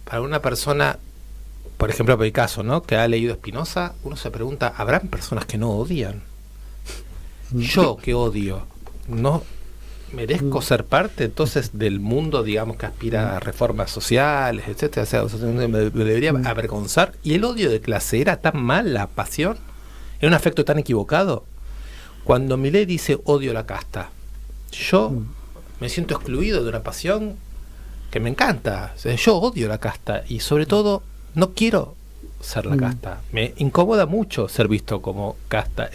para una persona, por ejemplo, por el caso, ¿no?, que ha leído Spinoza, uno se pregunta, ¿habrán personas que no odian? Yo que odio, no merezco ser parte entonces del mundo, digamos, que aspira a reformas sociales, etcétera. O sea, me debería avergonzar. Y el odio de clase era tan mal, la pasión, era un afecto tan equivocado. Cuando Milei dice odio la casta, yo me siento excluido de una pasión que me encanta. O sea, yo odio la casta y sobre todo no quiero ser la casta. Me incomoda mucho ser visto como casta.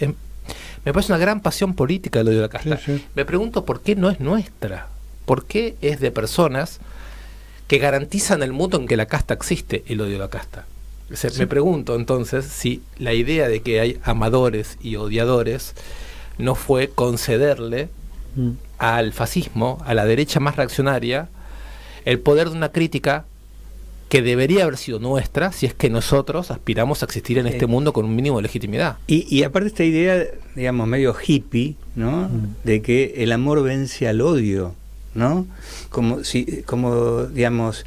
Me parece una gran pasión política el odio de la casta. Sí. Me pregunto por qué no es nuestra. ¿Por qué es de personas que garantizan el mundo en que la casta existe, el odio de la casta? O sea, me pregunto entonces si la idea de que hay amadores y odiadores no fue concederle al fascismo, a la derecha más reaccionaria, el poder de una crítica que debería haber sido nuestra si es que nosotros aspiramos a existir en este mundo con un mínimo de legitimidad. Y aparte esta idea, digamos, medio hippie, ¿no? De que el amor vence al odio, ¿no? Como si, digamos,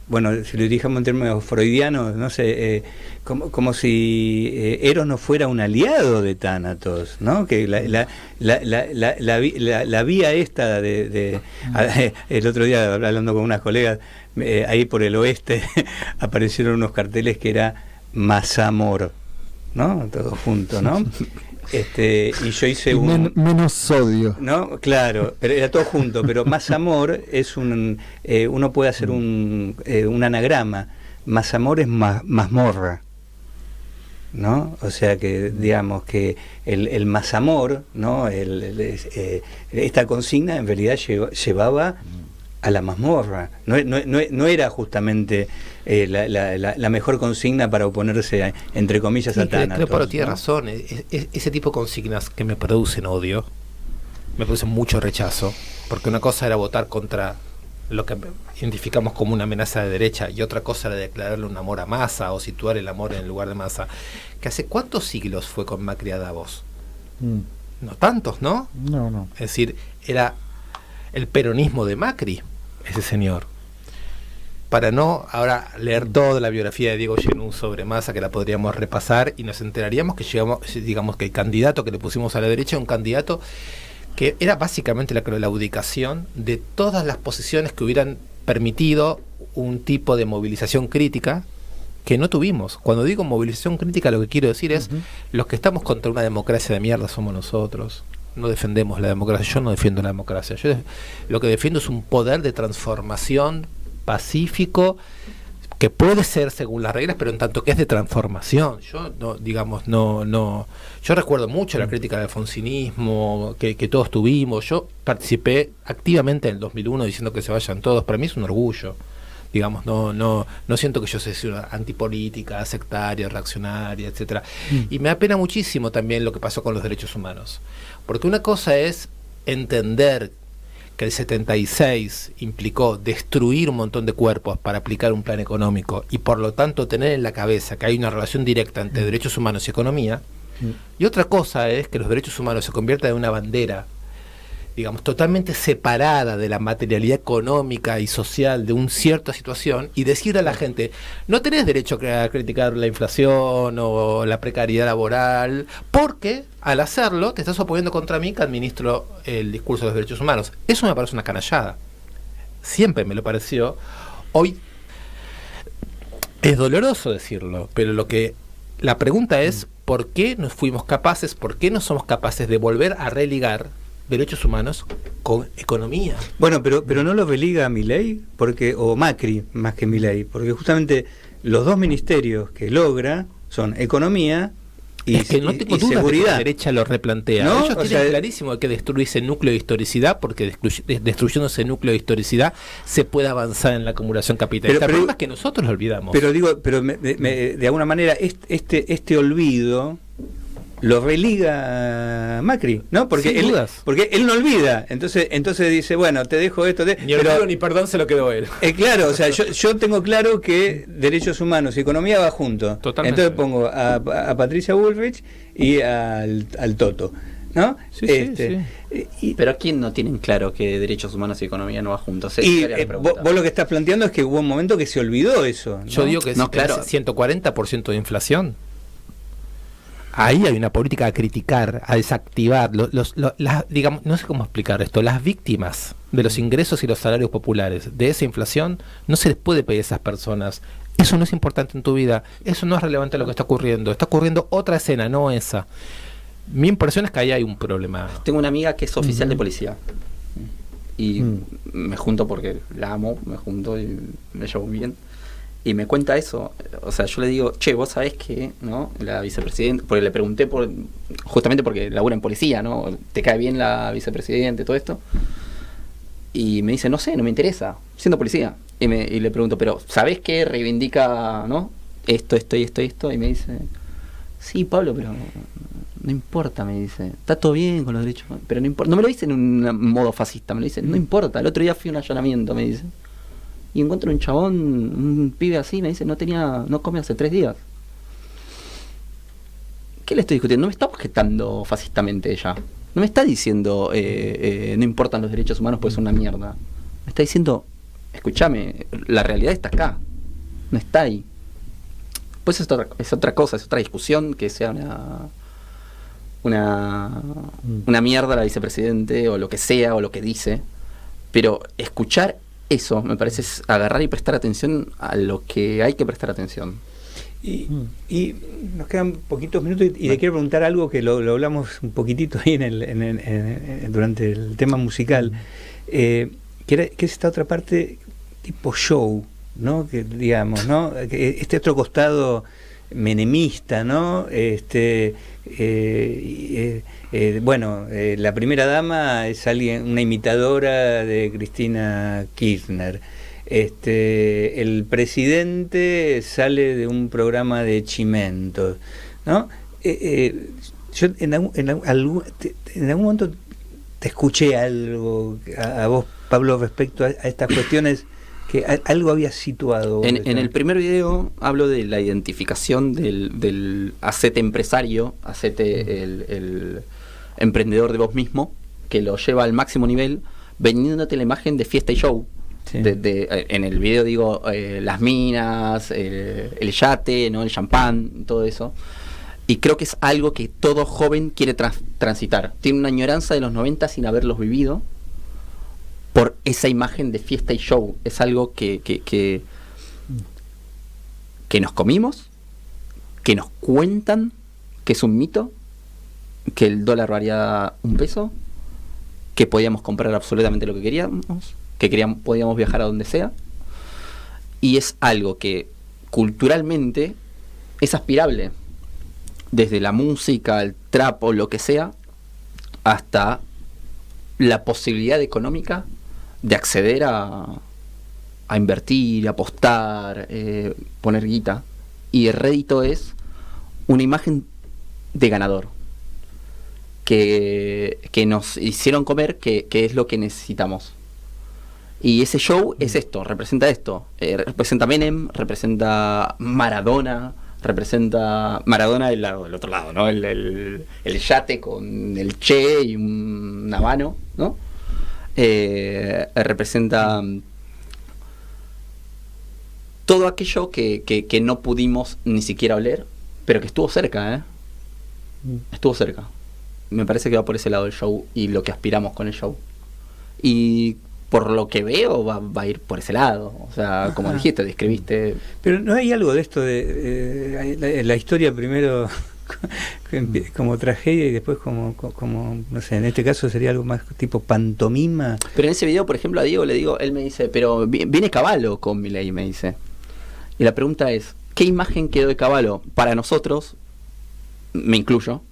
bueno, si lo dijéramos en términos freudianos, no sé, como si Eros no fuera un aliado de Tánatos, ¿no? Que la vía esta el otro día, hablando con unas colegas, ahí por el oeste aparecieron unos carteles que era más amor, ¿no? Todo junto, ¿no? Y yo hice menos odio, ¿no? Claro, pero era todo junto, pero más amor es uno puede hacer un anagrama. Más amor es mazmorra, ¿no? O sea que, digamos, que el más amor, ¿no? Esta consigna en realidad llevaba a la mazmorra. No era justamente la mejor consigna para oponerse, entre comillas, a Tánatos. Pero tiene razón. Ese tipo de consignas que me producen odio, me producen mucho rechazo, porque una cosa era votar contra lo que identificamos como una amenaza de derecha y otra cosa era declararle un amor a Massa o situar el amor en el lugar de Massa. ¿Que hace cuántos siglos fue con Macri a Davos? No tantos, ¿no? No. Es decir, era el peronismo de Macri, ese señor. Para no ahora leer toda la biografía de Diego Genú sobre Massa, que la podríamos repasar y nos enteraríamos que digamos que el candidato que le pusimos a la derecha, un candidato que era básicamente la claudicación de todas las posiciones que hubieran permitido un tipo de movilización crítica que no tuvimos. Cuando digo movilización crítica, lo que quiero decir es los que estamos contra una democracia de mierda somos nosotros. No defendemos la democracia. Yo no defiendo la democracia. Yo lo que defiendo es un poder de transformación pacífico que puede ser según las reglas, pero en tanto que es de transformación. Yo yo recuerdo mucho la crítica del alfonsinismo que todos tuvimos. Yo participé activamente en el 2001 diciendo que se vayan todos. Para mí es un orgullo. Digamos, no siento que yo sea una antipolítica, sectaria, reaccionaria, etcétera. Y me apena muchísimo también lo que pasó con los derechos humanos. Porque una cosa es entender que el 76 implicó destruir un montón de cuerpos para aplicar un plan económico y por lo tanto tener en la cabeza que hay una relación directa entre derechos humanos y economía, y otra cosa es que los derechos humanos se conviertan en una bandera, digamos, totalmente separada de la materialidad económica y social de una cierta situación, y decirle a la gente, no tenés derecho a criticar la inflación o la precariedad laboral, porque al hacerlo te estás oponiendo contra mí que administro el discurso de los derechos humanos. Eso me parece una canallada. Siempre me lo pareció. Hoy es doloroso decirlo, pero la pregunta es, ¿por qué no fuimos capaces, por qué no somos capaces de volver a religar derechos humanos con economía? Bueno, pero no lo religa Milei, o Macri más que Milei, porque justamente los dos ministerios que logra son economía y, es que no tengo y dudas seguridad. de que la derecha lo replantea. ¿No? Ellos tienen clarísimo que destruir ese núcleo de historicidad, porque destruyendo ese núcleo de historicidad se puede avanzar en la acumulación capitalista. El problema es que nosotros lo olvidamos. Pero de alguna manera este olvido lo religa Macri, ¿no? Porque él no olvida. Entonces dice, bueno, te dejo esto. Ni olvido ni perdón se lo quedó él. Claro, o sea, yo tengo claro que derechos humanos y economía va junto. Totalmente. Entonces pongo a Patricia Bullrich y al Toto, ¿no? Sí. Pero ¿a quién no tienen claro que derechos humanos y economía no va juntos? Y vos lo que estás planteando es que hubo un momento que se olvidó eso, ¿no? Yo digo que no, claro. 140% de inflación. Ahí hay una política a criticar, a desactivar, digamos, no sé cómo explicar esto, las víctimas de los ingresos y los salarios populares de esa inflación, no se les puede pedir a esas personas, eso no es importante en tu vida, eso no es relevante a lo que está ocurriendo otra escena, no esa. Mi impresión es que ahí hay un problema. Tengo una amiga que es oficial de policía y me junto porque la amo, me junto y me llevo bien. Y me cuenta eso, o sea, yo le digo, che, vos sabés que, ¿no? La vicepresidenta, porque le pregunté justamente porque labura en policía, ¿no? ¿Te cae bien la vicepresidenta y todo esto? Y me dice, no sé, no me interesa, siendo policía. Y le pregunto, pero ¿sabés qué reivindica, ¿no? Esto y esto? Y me dice, sí, Pablo, pero no importa, me dice. Está todo bien con los derechos, pero no importa. No me lo dice en un modo fascista, me lo dice, no importa. El otro día fui a un allanamiento, me dice. Y encuentro un chabón, un pibe así, me dice, no come hace 3 días. ¿Qué le estoy discutiendo? No me está objetando fascistamente ella. No me está diciendo, no importan los derechos humanos pues es una mierda. Me está diciendo, escúchame, la realidad está acá, no está ahí. Pues es otra cosa, es otra discusión, que sea una mierda la vicepresidente, o lo que sea, o lo que dice. Pero escuchar eso, me parece, es agarrar y prestar atención a lo que hay que prestar atención. Y nos quedan poquitos minutos y le quiero preguntar algo que lo hablamos un poquitito ahí durante el tema musical, que es esta otra parte tipo show, ¿no? Que digamos, ¿no? Este otro costado menemista, ¿no? La primera dama es una imitadora de Cristina Kirchner. El presidente sale de un programa de Chimentos, ¿no? Yo en algún momento te escuché algo a vos, Pablo, respecto a estas cuestiones, que algo había situado. En el primer video hablo de la identificación del hacete empresario, hacete el emprendedor de vos mismo, que lo lleva al máximo nivel, vendiéndote la imagen de fiesta y show. Sí. En el video digo las minas, el yate, ¿no? El champán, todo eso. Y creo que es algo que todo joven quiere transitar. Tiene una añoranza de los 90 sin haberlos vivido, por esa imagen de fiesta y show. Es algo que nos comimos, que nos cuentan que es un mito, que el dólar valía $1, que podíamos comprar absolutamente lo que queríamos, podíamos viajar a donde sea, y es algo que culturalmente es aspirable, desde la música, el trap o lo que sea, hasta la posibilidad económica de acceder a invertir, apostar, poner guita. Y el rédito es una imagen de ganador. que nos hicieron comer, que es lo que necesitamos. Y ese show es esto, representa esto. Representa Menem, representa Maradona, representa Maradona del otro lado, ¿no? El yate con el Che y un habano, ¿no? Representa todo aquello que no pudimos ni siquiera oler, pero que estuvo cerca, estuvo cerca. Me parece que va por ese lado el show y lo que aspiramos con el show. Y por lo que veo va a ir por ese lado. O sea, como dijiste, describiste. Pero no hay algo de esto de la historia primero como tragedia y después como no sé, en este caso sería algo más tipo pantomima. Pero en ese video, por ejemplo, a Diego le digo, él me dice, pero viene Cavallo con Milei, me dice. Y la pregunta es, ¿qué imagen quedó de Cavallo? Para nosotros, me incluyo,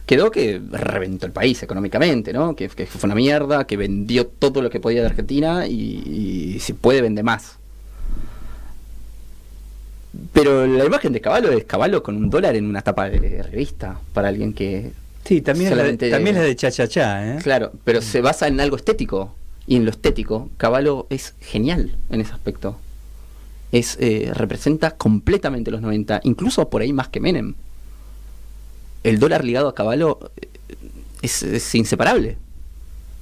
quedó que reventó el país económicamente, ¿no? Que fue una mierda, que vendió todo lo que podía de Argentina y si puede vende más. Pero la imagen de Cavallo es Cavallo con $1 en una tapa de revista, para alguien que... Sí, también es la de Cha-Cha-Cha, ¿eh? Claro, pero se basa en algo estético. Y en lo estético, Cavallo es genial en ese aspecto. Representa completamente los 90, incluso por ahí más que Menem. El dólar ligado a Cavallo es inseparable.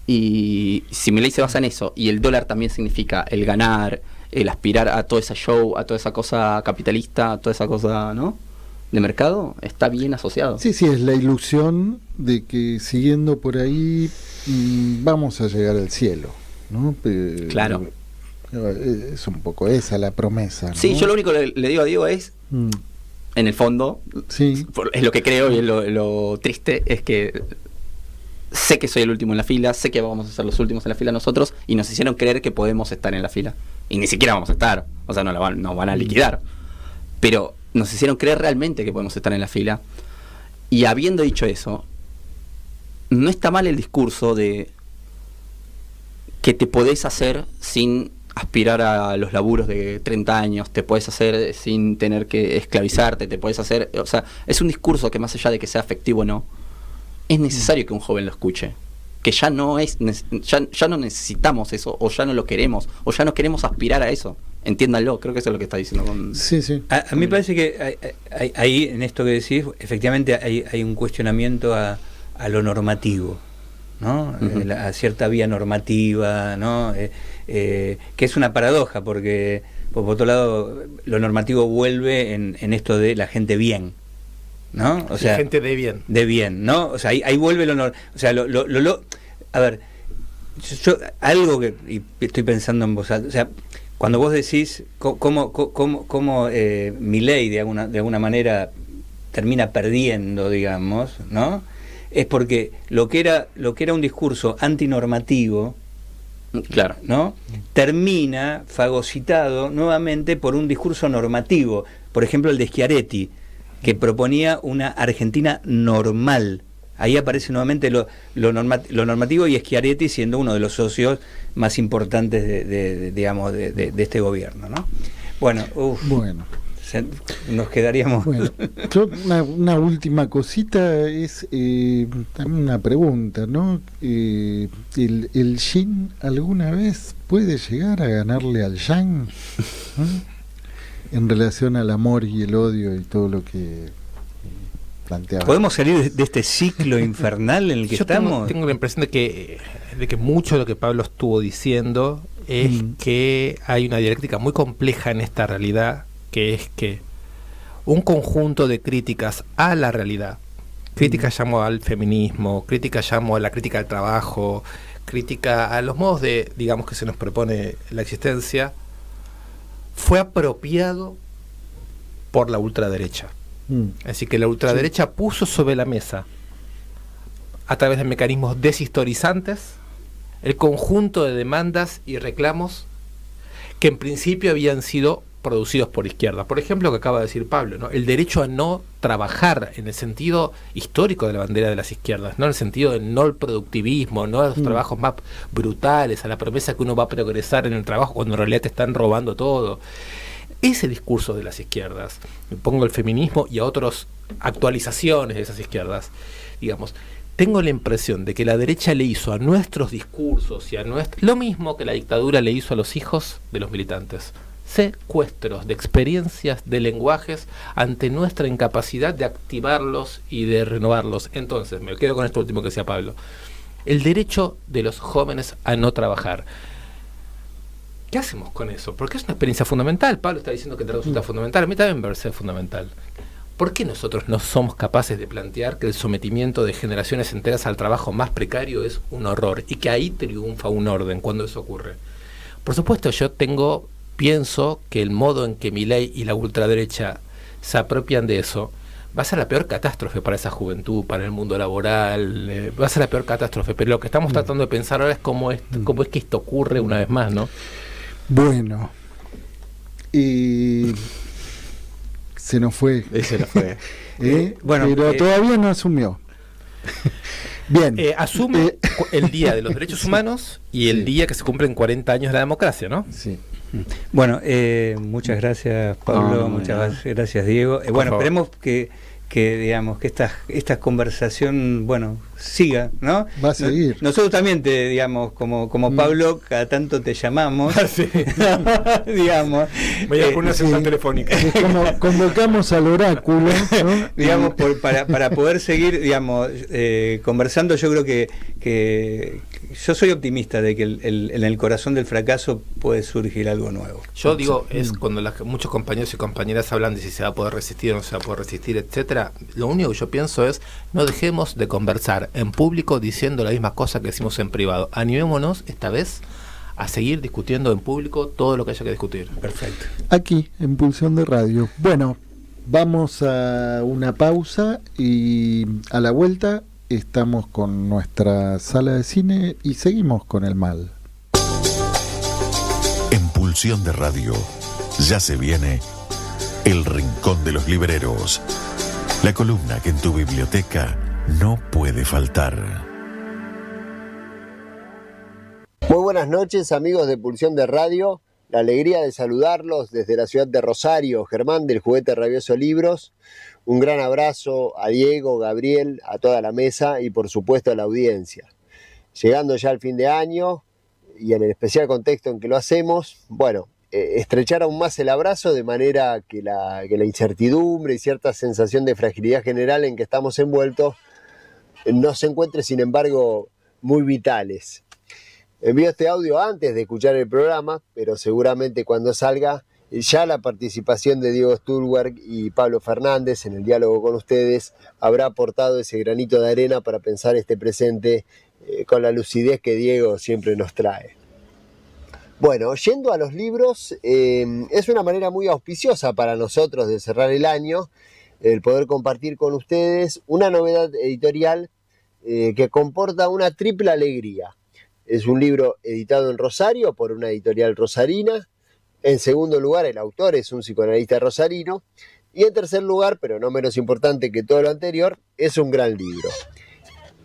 Y si Milei se basa en eso, y el dólar también significa el ganar, el aspirar a todo ese show, a toda esa cosa capitalista, a toda esa cosa, ¿no?, de mercado, está bien asociado. Sí, es la ilusión de que siguiendo por ahí vamos a llegar al cielo, ¿no? Claro. Es un poco esa la promesa, ¿no? Sí, yo lo único que le digo a Diego es, en el fondo, sí, es lo que creo y es lo triste, es que sé que soy el último en la fila, sé que vamos a ser los últimos en la fila nosotros, y nos hicieron creer que podemos estar en la fila. Y ni siquiera vamos a estar, o sea, nos van a liquidar. Pero nos hicieron creer realmente que podemos estar en la fila. Y habiendo dicho eso, no está mal el discurso de que te podés hacer sin aspirar a los laburos de 30 años, te podés hacer sin tener que esclavizarte, te podés hacer... O sea, es un discurso que más allá de que sea afectivo o no, es necesario que un joven lo escuche. Que ya no ya no necesitamos eso, o ya no lo queremos, o ya no queremos aspirar a eso. Entiéndanlo, creo que eso es lo que está diciendo con... Sí. A mí me parece que ahí, en esto que decís, efectivamente hay un cuestionamiento a lo normativo, ¿no? Uh-huh. A cierta vía normativa, ¿no? Que es una paradoja, porque por otro lado lo normativo vuelve en esto de la gente bien, ¿no? O sea, gente de bien, ¿no? O sea, ahí vuelve lo o sea, a ver, yo algo que y estoy pensando en vos, o sea, cuando vos decís cómo Milei de alguna manera termina perdiendo, digamos, ¿no? Es porque lo que era un discurso antinormativo, claro, ¿no?, termina fagocitado nuevamente por un discurso normativo. Por ejemplo, el de Schiaretti, que proponía una Argentina normal. Ahí aparece nuevamente lo normativo, y Schiaretti siendo uno de los socios más importantes de este gobierno, ¿no? Bueno, nos quedaríamos... Bueno, yo una última cosita es también una pregunta, ¿no? ¿El yin alguna vez puede llegar a ganarle al yang? En relación al amor y el odio y todo lo que planteaba. ¿Podemos salir de este ciclo infernal en el que estamos? Tengo la impresión de que mucho de lo que Pablo estuvo diciendo es que hay una dialéctica muy compleja en esta realidad, que es que un conjunto de críticas a la realidad, críticas llamo al feminismo, críticas llamo a la crítica al trabajo, crítica a los modos de, digamos, que se nos propone la existencia, fue apropiado por la ultraderecha. Así que la ultraderecha puso sobre la mesa, a través de mecanismos deshistorizantes, el conjunto de demandas y reclamos que en principio habían sido producidos por izquierda. Por ejemplo, lo que acaba de decir Pablo, ¿no? El derecho a no trabajar en el sentido histórico de la bandera de las izquierdas, no en el sentido del no el productivismo, no a los trabajos más brutales, a la promesa que uno va a progresar en el trabajo cuando en realidad te están robando todo. Ese discurso de las izquierdas, me pongo el feminismo y a otras actualizaciones de esas izquierdas, digamos, tengo la impresión de que la derecha le hizo a nuestros discursos y a lo mismo que la dictadura le hizo a los hijos de los militantes. Secuestros de experiencias, de lenguajes, ante nuestra incapacidad de activarlos y de renovarlos. Entonces, me quedo con esto último que decía Pablo. El derecho de los jóvenes a no trabajar. ¿Qué hacemos con eso? Porque es una experiencia fundamental. Pablo está diciendo que te resulta fundamental. A mí también me parece fundamental. ¿Por qué nosotros no somos capaces de plantear que el sometimiento de generaciones enteras al trabajo más precario es un horror y que ahí triunfa un orden cuando eso ocurre? Por supuesto, pienso que el modo en que Milei y la ultraderecha se apropian de eso va a ser la peor catástrofe para esa juventud, para el mundo laboral, va a ser la peor catástrofe, pero lo que estamos tratando de pensar ahora es cómo es que esto ocurre una vez más, ¿no? Bueno, y se nos fue. Se nos fue. Bueno, pero todavía no asumió. Bien. Asume el Día de los Derechos Humanos y el día que se cumplen 40 años de la democracia, ¿no? Sí. Bueno, muchas gracias, Pablo, muchas gracias, Diego. Bueno, esperemos que digamos que esta conversación, bueno, siga, ¿no? Va a seguir. Nosotros también como Pablo, cada tanto te llamamos. Sí. Digamos. Voy a poner una sesión telefónica. Convocamos al oráculo, ¿no? Digamos, para poder seguir, digamos, conversando. Yo creo que yo soy optimista de que en el corazón del fracaso puede surgir algo nuevo. Yo digo, es cuando muchos compañeros y compañeras hablan de si se va a poder resistir o no se va a poder resistir, etcétera. Lo único que yo pienso es, no dejemos de conversar en público diciendo la misma cosa que decimos en privado. Animémonos esta vez a seguir discutiendo en público todo lo que haya que discutir. Perfecto. Aquí, en Pulsión de Radio. Bueno, vamos a una pausa y a la vuelta estamos con nuestra sala de cine y seguimos con el mal. En Pulsión de Radio ya se viene El Rincón de los Libreros, la columna que en tu biblioteca no puede faltar. Muy buenas noches, amigos de Pulsión de Radio. La alegría de saludarlos desde la ciudad de Rosario, Germán del Juguete Rabioso Libros. Un gran abrazo a Diego, Gabriel, a toda la mesa y por supuesto a la audiencia. Llegando ya al fin de año y en el especial contexto en que lo hacemos, bueno, estrechar aún más el abrazo de manera que la incertidumbre y cierta sensación de fragilidad general en que estamos envueltos no se encuentre, sin embargo, muy vitales. Envío este audio antes de escuchar el programa, pero seguramente cuando salga ya la participación de Diego Stulberg y Pablo Fernández en el diálogo con ustedes habrá aportado ese granito de arena para pensar este presente con la lucidez que Diego siempre nos trae. Bueno, yendo a los libros, es una manera muy auspiciosa para nosotros de cerrar el año, el poder compartir con ustedes una novedad editorial que comporta una triple alegría. Es un libro editado en Rosario por una editorial rosarina. En segundo lugar, el autor es un psicoanalista rosarino. Y en tercer lugar, pero no menos importante que todo lo anterior, es un gran libro.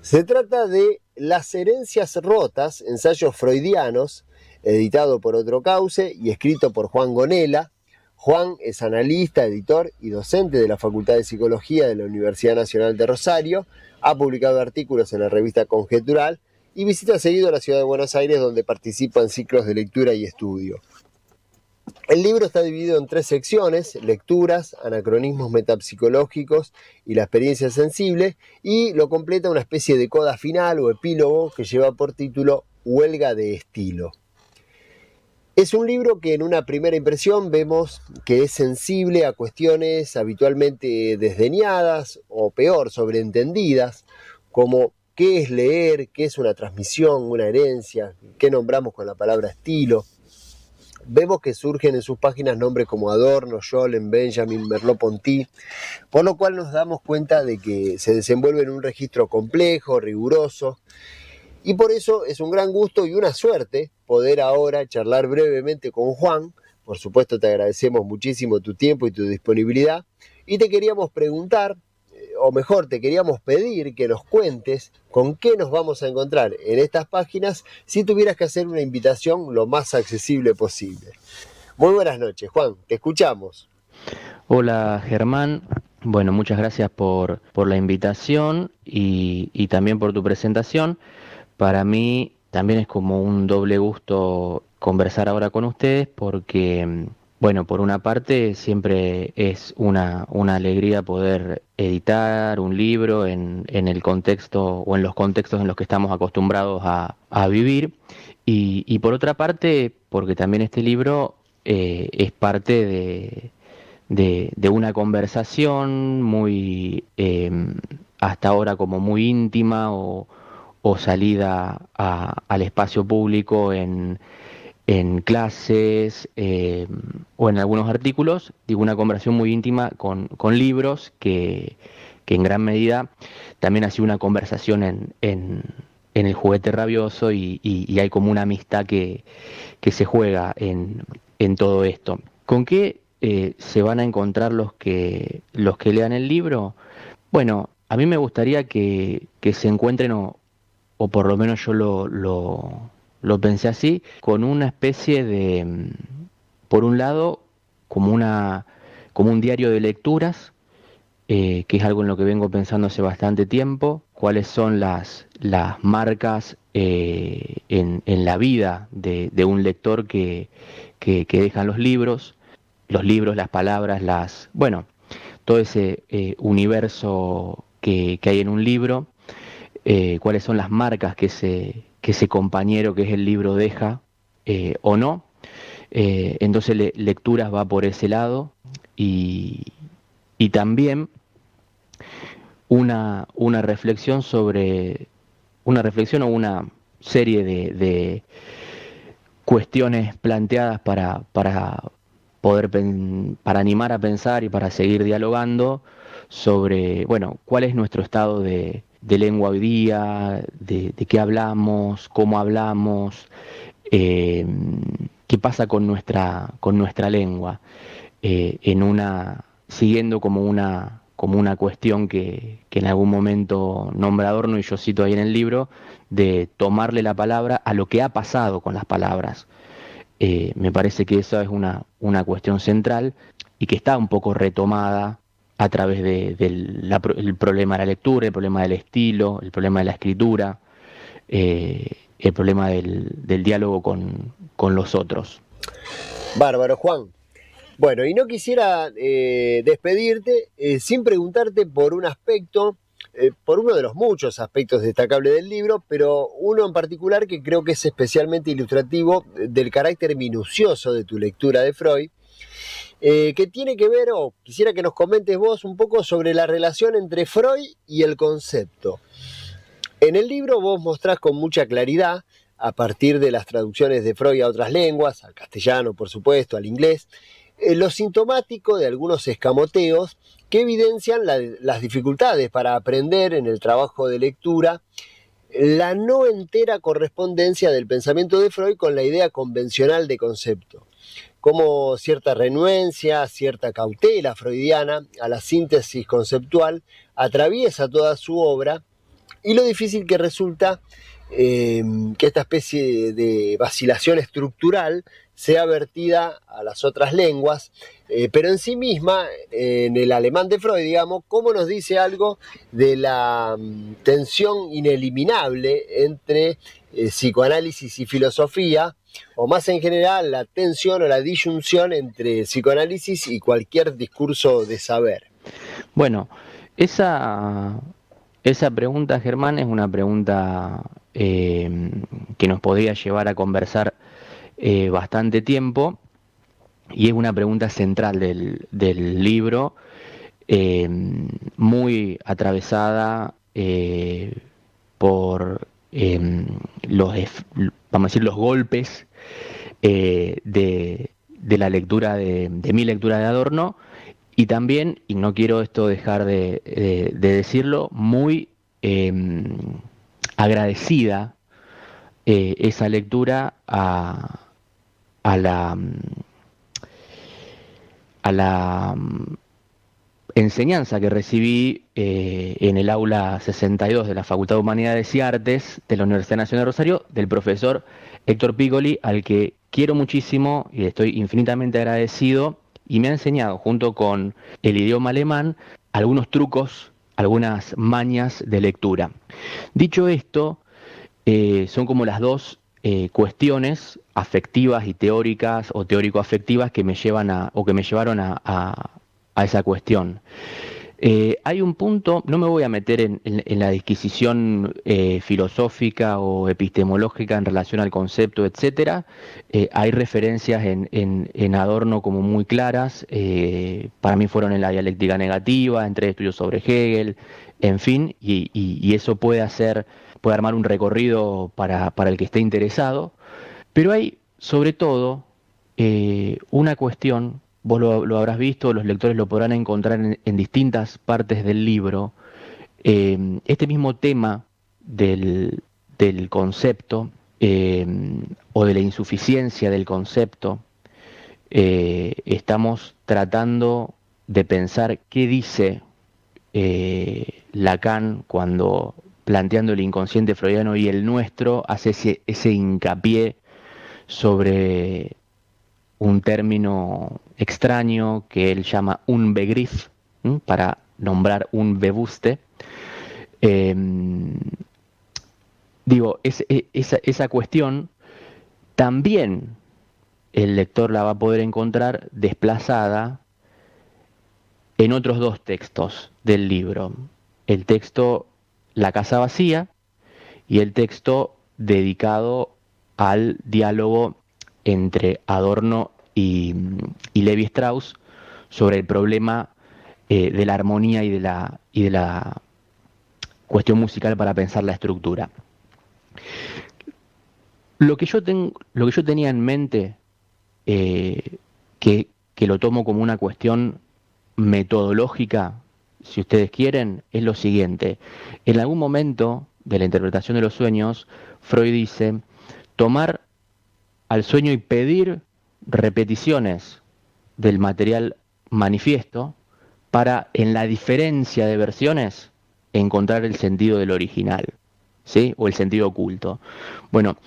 Se trata de Las herencias rotas, ensayos freudianos, editado por Otro Cauce y escrito por Juan Gonella. Juan es analista, editor y docente de la Facultad de Psicología de la Universidad Nacional de Rosario. Ha publicado artículos en la revista Conjetural y visita seguido la ciudad de Buenos Aires, donde participa en ciclos de lectura y estudio. El libro está dividido en 3 secciones: lecturas, anacronismos metapsicológicos y la experiencia sensible, y lo completa una especie de coda final o epílogo que lleva por título Huelga de estilo. Es un libro que en una primera impresión vemos que es sensible a cuestiones habitualmente desdeñadas o peor, sobreentendidas, como qué es leer, qué es una transmisión, una herencia, qué nombramos con la palabra estilo. Vemos que surgen en sus páginas nombres como Adorno, Scholem, Benjamin, Merleau-Ponty, por lo cual nos damos cuenta de que se desenvuelve en un registro complejo, riguroso, y por eso es un gran gusto y una suerte poder ahora charlar brevemente con Juan. Por supuesto, te agradecemos muchísimo tu tiempo y tu disponibilidad, y te queríamos preguntar, o mejor, te queríamos pedir que nos cuentes con qué nos vamos a encontrar en estas páginas si tuvieras que hacer una invitación lo más accesible posible. Muy buenas noches, Juan, te escuchamos. Hola Germán, Bueno, muchas gracias por la invitación y también por tu presentación. Para mí también es como un doble gusto conversar ahora con ustedes porque, bueno, por una parte siempre es una alegría poder editar un libro en el contexto o en los contextos en los que estamos acostumbrados a vivir. Y por otra parte, porque también este libro es parte de una conversación muy, hasta ahora como muy íntima o salida al espacio público en clases o en algunos artículos, digo, una conversación muy íntima con libros que en gran medida también ha sido una conversación en el juguete rabioso y hay como una amistad que se juega en todo esto. ¿Con qué se van a encontrar los que lean el libro? Bueno, a mí me gustaría que se encuentren, o por lo menos yo lo pensé así, con una especie de, por un lado, como un diario de lecturas, que es algo en lo que vengo pensando hace bastante tiempo, cuáles son las marcas en la vida de un lector que dejan los libros, las palabras, bueno, todo ese universo que hay en un libro, cuáles son las marcas que ese compañero que es el libro deja o no. Entonces lecturas va por ese lado y también una reflexión sobre, una reflexión o una serie de cuestiones planteadas para poder, para animar a pensar y para seguir dialogando sobre, bueno, cuál es nuestro estado de lengua hoy día, de qué hablamos, cómo hablamos, eh, qué pasa con nuestra lengua, siguiendo como una cuestión que en algún momento nombra Adorno, y yo cito ahí en el libro, de tomarle la palabra a lo que ha pasado con las palabras. Me parece que esa es una cuestión central y que está un poco retomada a través del problema de la lectura, el problema del estilo, el problema de la escritura, el problema del diálogo con los otros. Bárbaro, Juan. Bueno, y no quisiera despedirte sin preguntarte por un aspecto, por uno de los muchos aspectos destacables del libro, pero uno en particular que creo que es especialmente ilustrativo del carácter minucioso de tu lectura de Freud, que tiene que ver, o quisiera que nos comentes vos un poco sobre la relación entre Freud y el concepto. En el libro vos mostrás con mucha claridad, a partir de las traducciones de Freud a otras lenguas, al castellano por supuesto, al inglés, lo sintomático de algunos escamoteos que evidencian las dificultades para aprender en el trabajo de lectura, la no entera correspondencia del pensamiento de Freud con la idea convencional de concepto, como cierta renuencia, cierta cautela freudiana a la síntesis conceptual atraviesa toda su obra, y lo difícil que resulta que esta especie de vacilación estructural sea vertida a las otras lenguas, pero en sí misma, en el alemán de Freud, digamos, cómo nos dice algo de la tensión ineliminable entre psicoanálisis y filosofía, o más en general, la tensión o la disyunción entre psicoanálisis y cualquier discurso de saber. Bueno, esa pregunta, Germán, es una pregunta que nos podría llevar a conversar bastante tiempo, y es una pregunta central del libro, muy atravesada por vamos a decir, los golpes de la lectura de mi lectura de Adorno, y también, y no quiero esto dejar de decirlo, muy agradecida esa lectura a la enseñanza que recibí en el aula 62 de la Facultad de Humanidades y Artes de la Universidad Nacional de Rosario, del profesor Héctor Piccoli, al que quiero muchísimo y estoy infinitamente agradecido, y me ha enseñado, junto con el idioma alemán, algunos trucos, algunas mañas de lectura. Dicho esto, son como las dos cuestiones afectivas y teóricas o teórico-afectivas que me llevan o que me llevaron a esa cuestión. Hay un punto, no me voy a meter en la disquisición filosófica o epistemológica en relación al concepto, etcétera. Hay referencias en Adorno como muy claras, para mí fueron en la dialéctica negativa, entre estudios sobre Hegel, en fin, y eso puede armar un recorrido para el que esté interesado, pero hay sobre todo una cuestión. Vos lo habrás visto, los lectores lo podrán encontrar en distintas partes del libro. Este mismo tema del concepto o de la insuficiencia del concepto, estamos tratando de pensar qué dice Lacan cuando, planteando el inconsciente freudiano y el nuestro, hace ese hincapié sobre un término extraño que él llama un Begriff, para nombrar un Bewusste. Esa cuestión también el lector la va a poder encontrar desplazada en otros dos textos del libro. El texto La casa vacía y el texto dedicado al diálogo entre Adorno y Levi Strauss sobre el problema de la armonía y de la cuestión musical para pensar la estructura. Lo que yo tenía en mente, que lo tomo como una cuestión metodológica, si ustedes quieren, es lo siguiente. En algún momento de la interpretación de los sueños, Freud dice: tomar al sueño y pedir repeticiones del material manifiesto para, en la diferencia de versiones, encontrar el sentido del original, ¿sí? O el sentido oculto. Bueno,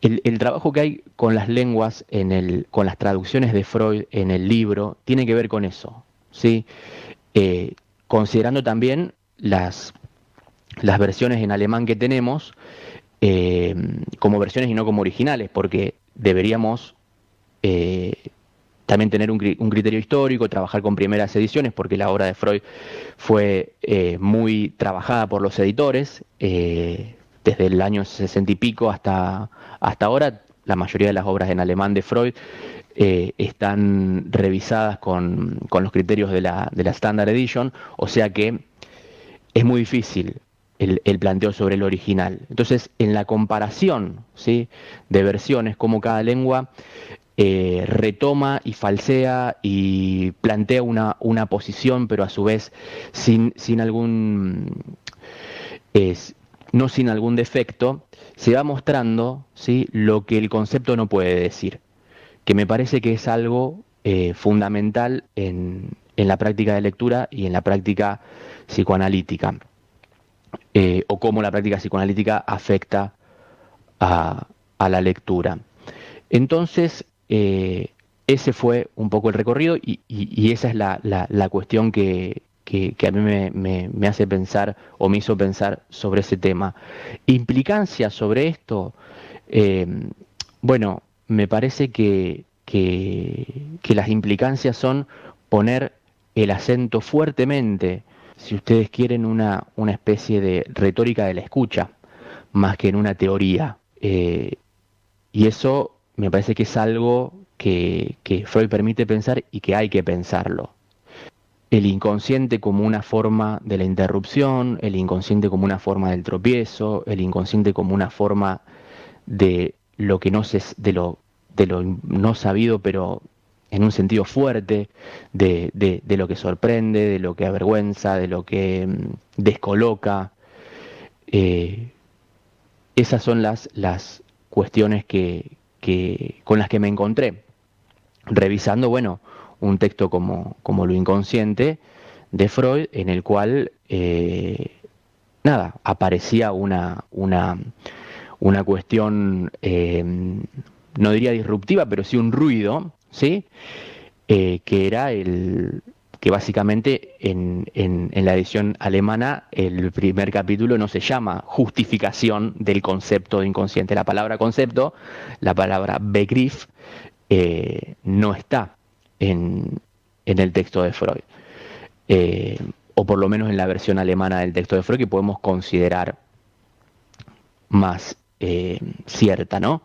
el trabajo que hay con las lenguas, con las traducciones de Freud en el libro, tiene que ver con eso, ¿sí? Considerando también las versiones en alemán que tenemos, como versiones y no como originales, porque deberíamos también tener un criterio histórico, trabajar con primeras ediciones, porque la obra de Freud fue muy trabajada por los editores, desde el año 60 y pico hasta ahora. La mayoría de las obras en alemán de Freud están revisadas con los criterios de la Standard Edition, o sea que es muy difícil el planteo sobre el original. Entonces, en la comparación, ¿sí?, de versiones, como cada lengua retoma y falsea y plantea una posición, pero a su vez sin algún defecto, se va mostrando, ¿sí?, lo que el concepto no puede decir, que me parece que es algo fundamental en la práctica de lectura y en la práctica psicoanalítica, o cómo la práctica psicoanalítica afecta a la lectura. Entonces, ese fue un poco el recorrido y esa es la cuestión que a mí me hace pensar, o me hizo pensar sobre ese tema. ¿Implicancias sobre esto? Bueno, me parece que las implicancias son poner el acento fuertemente, si ustedes quieren, una especie de retórica de la escucha, más que en una teoría. Y eso me parece que es algo que Freud permite pensar y que hay que pensarlo. El inconsciente como una forma de la interrupción, el inconsciente como una forma del tropiezo, el inconsciente como una forma de lo que no de lo no sabido, pero en un sentido fuerte, de lo que sorprende, de lo que avergüenza, de lo que descoloca. Esas son las cuestiones con las que me encontré revisando, bueno, un texto como Lo inconsciente de Freud, en el cual aparecía una cuestión, no diría disruptiva, pero sí un ruido, ¿sí? Que era que básicamente en la edición alemana el primer capítulo no se llama justificación del concepto de inconsciente. La palabra concepto, la palabra Begriff, no está en el texto de Freud. O por lo menos en la versión alemana del texto de Freud, que podemos considerar más cierta, ¿no?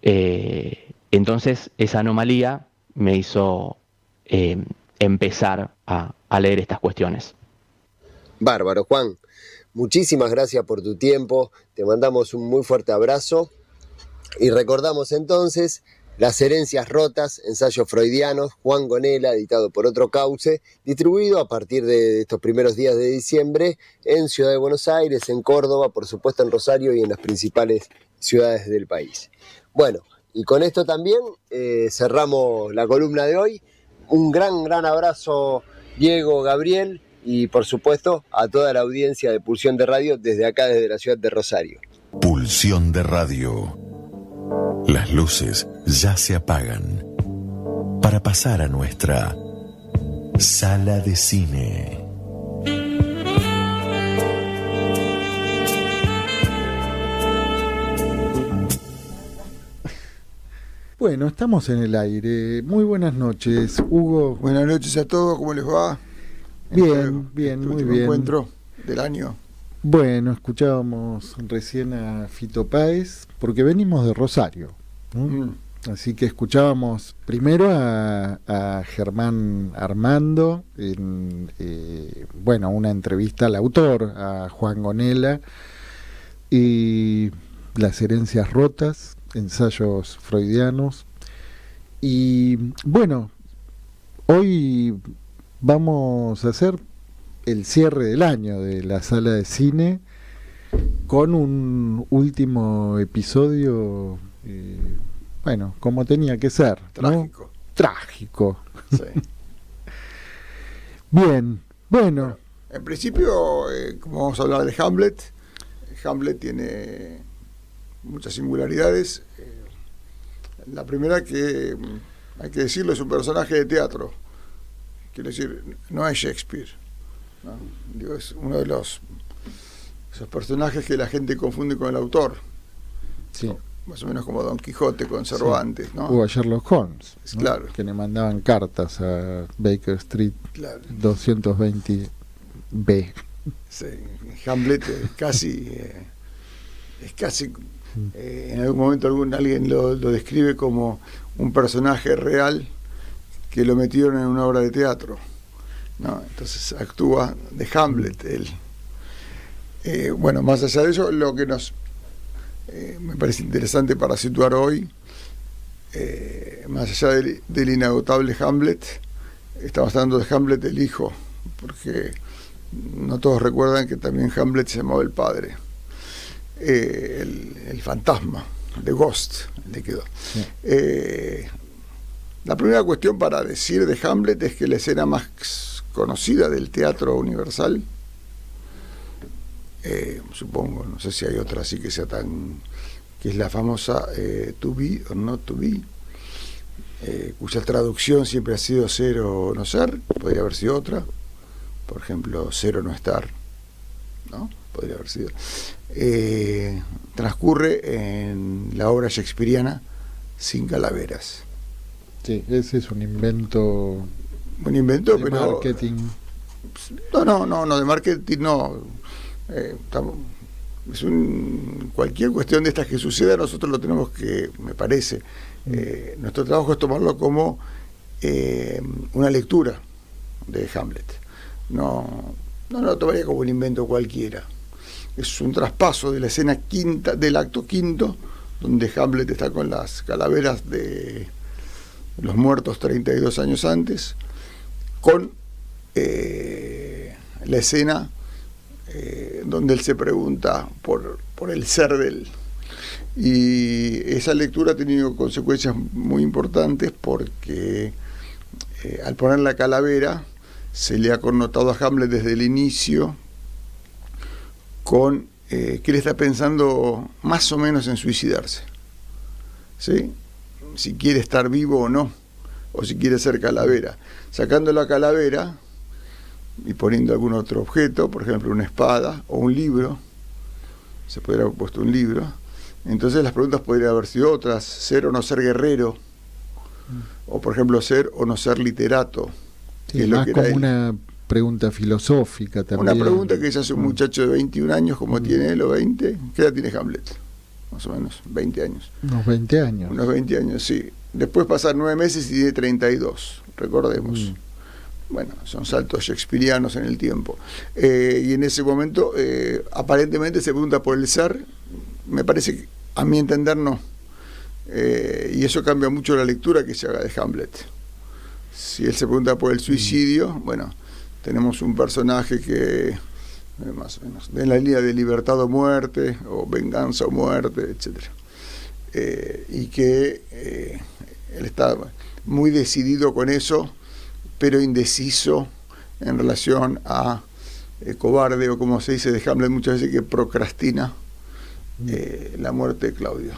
Entonces esa anomalía me hizo empezar a leer estas cuestiones. Bárbaro, Juan. Muchísimas gracias por tu tiempo. Te mandamos un muy fuerte abrazo. Y recordamos entonces Las herencias rotas, ensayos freudianos, Juan Gonella, editado por Otro Cauce, distribuido a partir de estos primeros días de diciembre en Ciudad de Buenos Aires, en Córdoba, por supuesto en Rosario y en las principales ciudades del país. Bueno, y con esto también cerramos la columna de hoy. Un gran abrazo, Diego, Gabriel, y por supuesto a toda la audiencia de Pulsión de Radio desde acá, desde la ciudad de Rosario. Pulsión de Radio. Las luces ya se apagan para pasar a nuestra sala de cine. Bueno, estamos en el aire. Muy buenas noches, Hugo. Buenas noches a todos, ¿cómo les va? Bien, muy bien. Encuentro del año. Bueno, escuchábamos recién a Fito Páez, porque venimos de Rosario, ¿no? Así que escuchábamos primero a Germán Armando, en una entrevista al autor, a Juan Gonella, y Las herencias rotas, ensayos freudianos. Y bueno, hoy vamos a hacer el cierre del año de la sala de cine con un último episodio, como tenía que ser, Trágico. ¿no? Trágico. Sí. Bien, bueno. En principio, como vamos a hablar de Hamlet, Hamlet tiene muchas singularidades. La primera, que hay que decirlo, es un personaje de teatro. Quiero decir, no es Shakespeare, ¿no? Digo, es uno de esos personajes que la gente confunde con el autor. Sí. Más o menos como Don Quijote con Cervantes, sí, ¿no? O a Sherlock Holmes, ¿no? Claro. Que le mandaban cartas a Baker Street, claro. 220B. Sí. Hamlet es casi en algún momento alguien lo describe como un personaje real que lo metieron en una obra de teatro, ¿no? Entonces actúa de Hamlet él. Más allá de eso, lo que me parece interesante para situar hoy, más allá del inagotable Hamlet, estamos hablando de Hamlet el hijo, porque no todos recuerdan que también Hamlet se llamaba el padre, el fantasma, The Ghost, le quedó. Sí. La primera cuestión para decir de Hamlet es que la escena más conocida del teatro universal, supongo, no sé si hay otra así que sea tan, que es la famosa To Be or Not To Be, cuya traducción siempre ha sido ser o no ser. Podría haber sido otra, por ejemplo, ser o no estar, ¿no? Podría haber sido. Transcurre en la obra shakespeariana Sin calaveras. Sí, ese es un invento de pero marketing. No, de marketing no. Cualquier cuestión de estas que suceda, nosotros lo tenemos que, me parece, nuestro trabajo es tomarlo como una lectura de Hamlet. No lo tomaría como un invento cualquiera. Es un traspaso de la escena quinta, del acto quinto, donde Hamlet está con las calaveras de los muertos 32 años antes, con la escena donde él se pregunta por el ser de él. Y esa lectura ha tenido consecuencias muy importantes porque al poner la calavera se le ha connotado a Hamlet desde el inicio con que él está pensando más o menos en suicidarse, ¿sí? Si quiere estar vivo o no, o si quiere ser calavera. Sacando la calavera y poniendo algún otro objeto, por ejemplo una espada o un libro, se podría haber puesto un libro, entonces las preguntas podrían haber sido otras: ser o no ser guerrero, o por ejemplo ser o no ser literato. Sí, que es más lo que como era él. una pregunta filosófica también. Una pregunta que se hace un muchacho de 21 años, como tiene él, o 20. ¿Qué edad tiene Hamlet? Más o menos, 20 años. Unos 20 años. Unos 20 años, sí. Después pasan 9 meses y tiene 32, recordemos. Bueno, son saltos shakespearianos en el tiempo. Y en ese momento, aparentemente se pregunta por el ser. Me parece que, a mi entender, no. Y eso cambia mucho la lectura que se haga de Hamlet. Si él se pregunta por el suicidio, bueno, tenemos un personaje que, más o menos, en la línea de libertad o muerte, o venganza o muerte, etcétera. Y que él está muy decidido con eso, pero indeciso en relación a cobarde, o como se dice de Hamlet muchas veces, que procrastina la muerte de Claudio.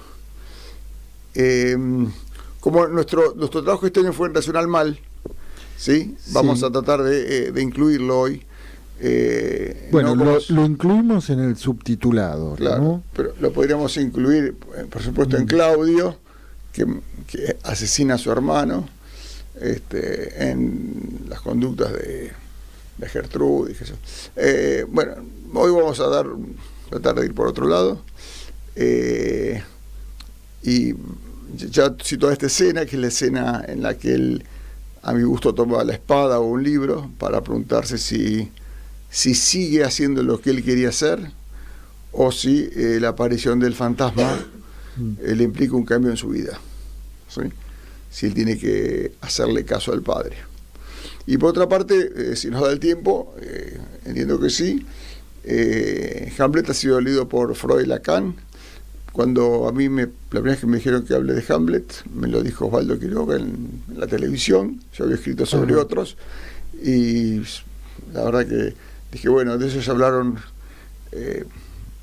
Como nuestro trabajo este año fue en Racional Mal, ¿sí? Vamos a tratar de incluirlo hoy. Bueno, no lo incluimos en el subtitulado, claro, ¿no? pero lo podríamos incluir, por supuesto, en Claudio, que asesina a su hermano, en las conductas de Gertrudis. Bueno, hoy vamos a tratar de ir por otro lado. Y ya cito esta escena, que es la escena en la que él, a mi gusto, toma la espada o un libro para preguntarse si sigue haciendo lo que él quería hacer, o si la aparición del fantasma le implica un cambio en su vida, ¿sí? Si él tiene que hacerle caso al padre. Y por otra parte, si nos da el tiempo, entiendo que sí, Hamlet ha sido leído por Freud y Lacan. Cuando a mí la primera vez que me dijeron que hable de Hamlet, me lo dijo Osvaldo Quiroga en la televisión. Yo había escrito sobre otros, y la verdad que dije, bueno, de eso ya hablaron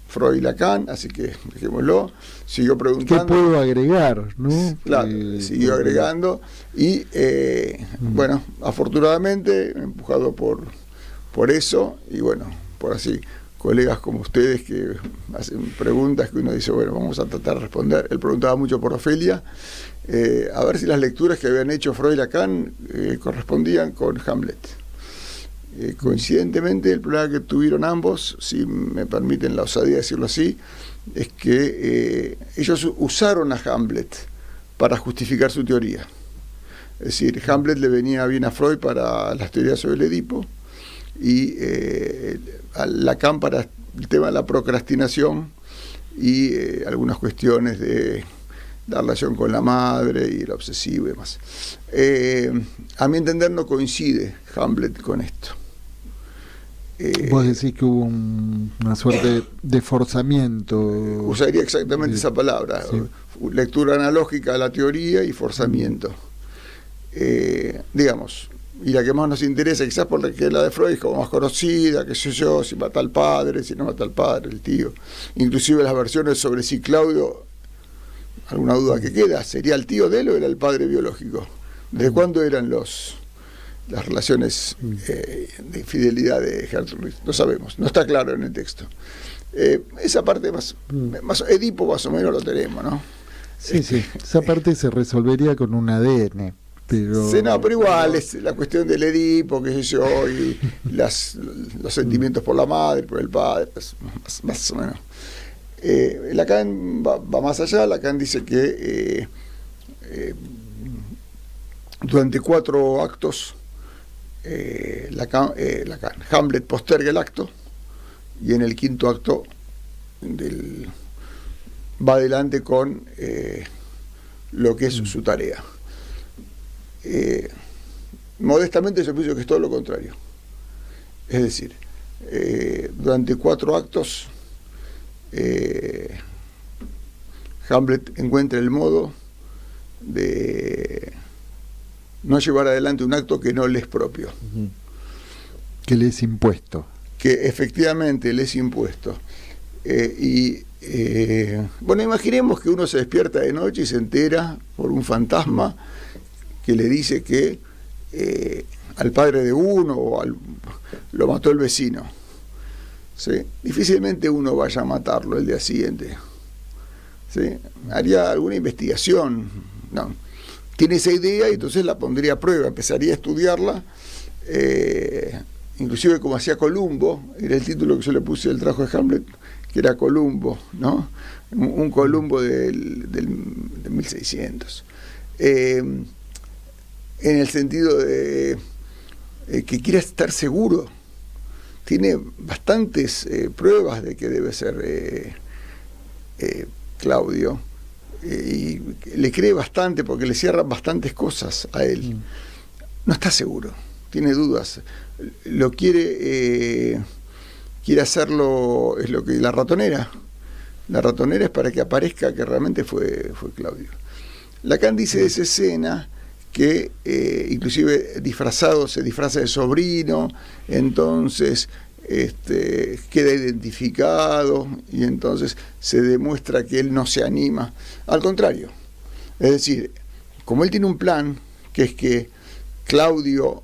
Freud y Lacan, así que dejémoslo. Siguió preguntando. ¿Qué puedo agregar, no? Claro, siguió agregando, y bueno, afortunadamente, empujado por eso, y bueno, por así, colegas como ustedes que hacen preguntas que uno dice, bueno, vamos a tratar de responder. Él preguntaba mucho por Ofelia, a ver si las lecturas que habían hecho Freud y Lacan correspondían con Hamlet. Coincidentemente, el problema que tuvieron ambos, si me permiten la osadía de decirlo así, es que ellos usaron a Hamlet para justificar su teoría. Es decir, Hamlet le venía bien a Freud para las teorías sobre el Edipo, y a Lacan para el tema de la procrastinación y algunas cuestiones de la relación con la madre y el obsesivo y demás. A mi entender, no coincide Hamlet con esto. Vos decís que hubo una suerte de forzamiento. Usaría exactamente esa palabra. Sí. Lectura analógica a la teoría y forzamiento. Digamos, y la que más nos interesa, quizás porque la de Freud es como más conocida, qué sé yo, si mata al padre, si no mata al padre, el tío. Inclusive las versiones sobre si Claudio, alguna duda que queda, ¿sería el tío de él o era el padre biológico? ¿Desde cuándo eran las relaciones de fidelidad de Gertrudis? No sabemos, no está claro en el texto. Esa parte más Edipo más o menos lo tenemos, ¿no? Sí, sí, esa parte se resolvería con un ADN. Pero... Sí, no, pero igual es la cuestión del Edipo, qué sé yo, y los sentimientos por la madre, por el padre, pues, más o menos. Lacan va más allá. Lacan dice que durante 4 actos Hamlet posterga el acto, y en el 5.º acto va adelante con lo que es su tarea. Modestamente yo pienso que es todo lo contrario. Es decir, durante 4 actos Hamlet encuentra el modo de no llevar adelante un acto que no le es propio, que le es impuesto, que efectivamente le es impuesto. Bueno, imaginemos que uno se despierta de noche y se entera por un fantasma que le dice que al padre de uno lo mató el vecino, ¿sí? Difícilmente uno vaya a matarlo el día siguiente, ¿sí? Haría alguna investigación, no. Tiene esa idea y entonces la pondría a prueba, empezaría a estudiarla, inclusive como hacía Columbo, era el título que yo le puse del trabajo de Hamlet, que era Columbo, ¿no? Un Columbo de 1600. En el sentido de que quiera estar seguro. Tiene bastantes pruebas de que debe ser Claudio, y le cree bastante porque le cierran bastantes cosas a él. No está seguro, tiene dudas. Lo quiere hacerlo, es lo que la ratonera es para que aparezca que realmente fue Claudio. Lacan dice de esa escena que inclusive se disfraza de sobrino, entonces queda identificado y entonces se demuestra que él no se anima. Al contrario, es decir, como él tiene un plan, que es que Claudio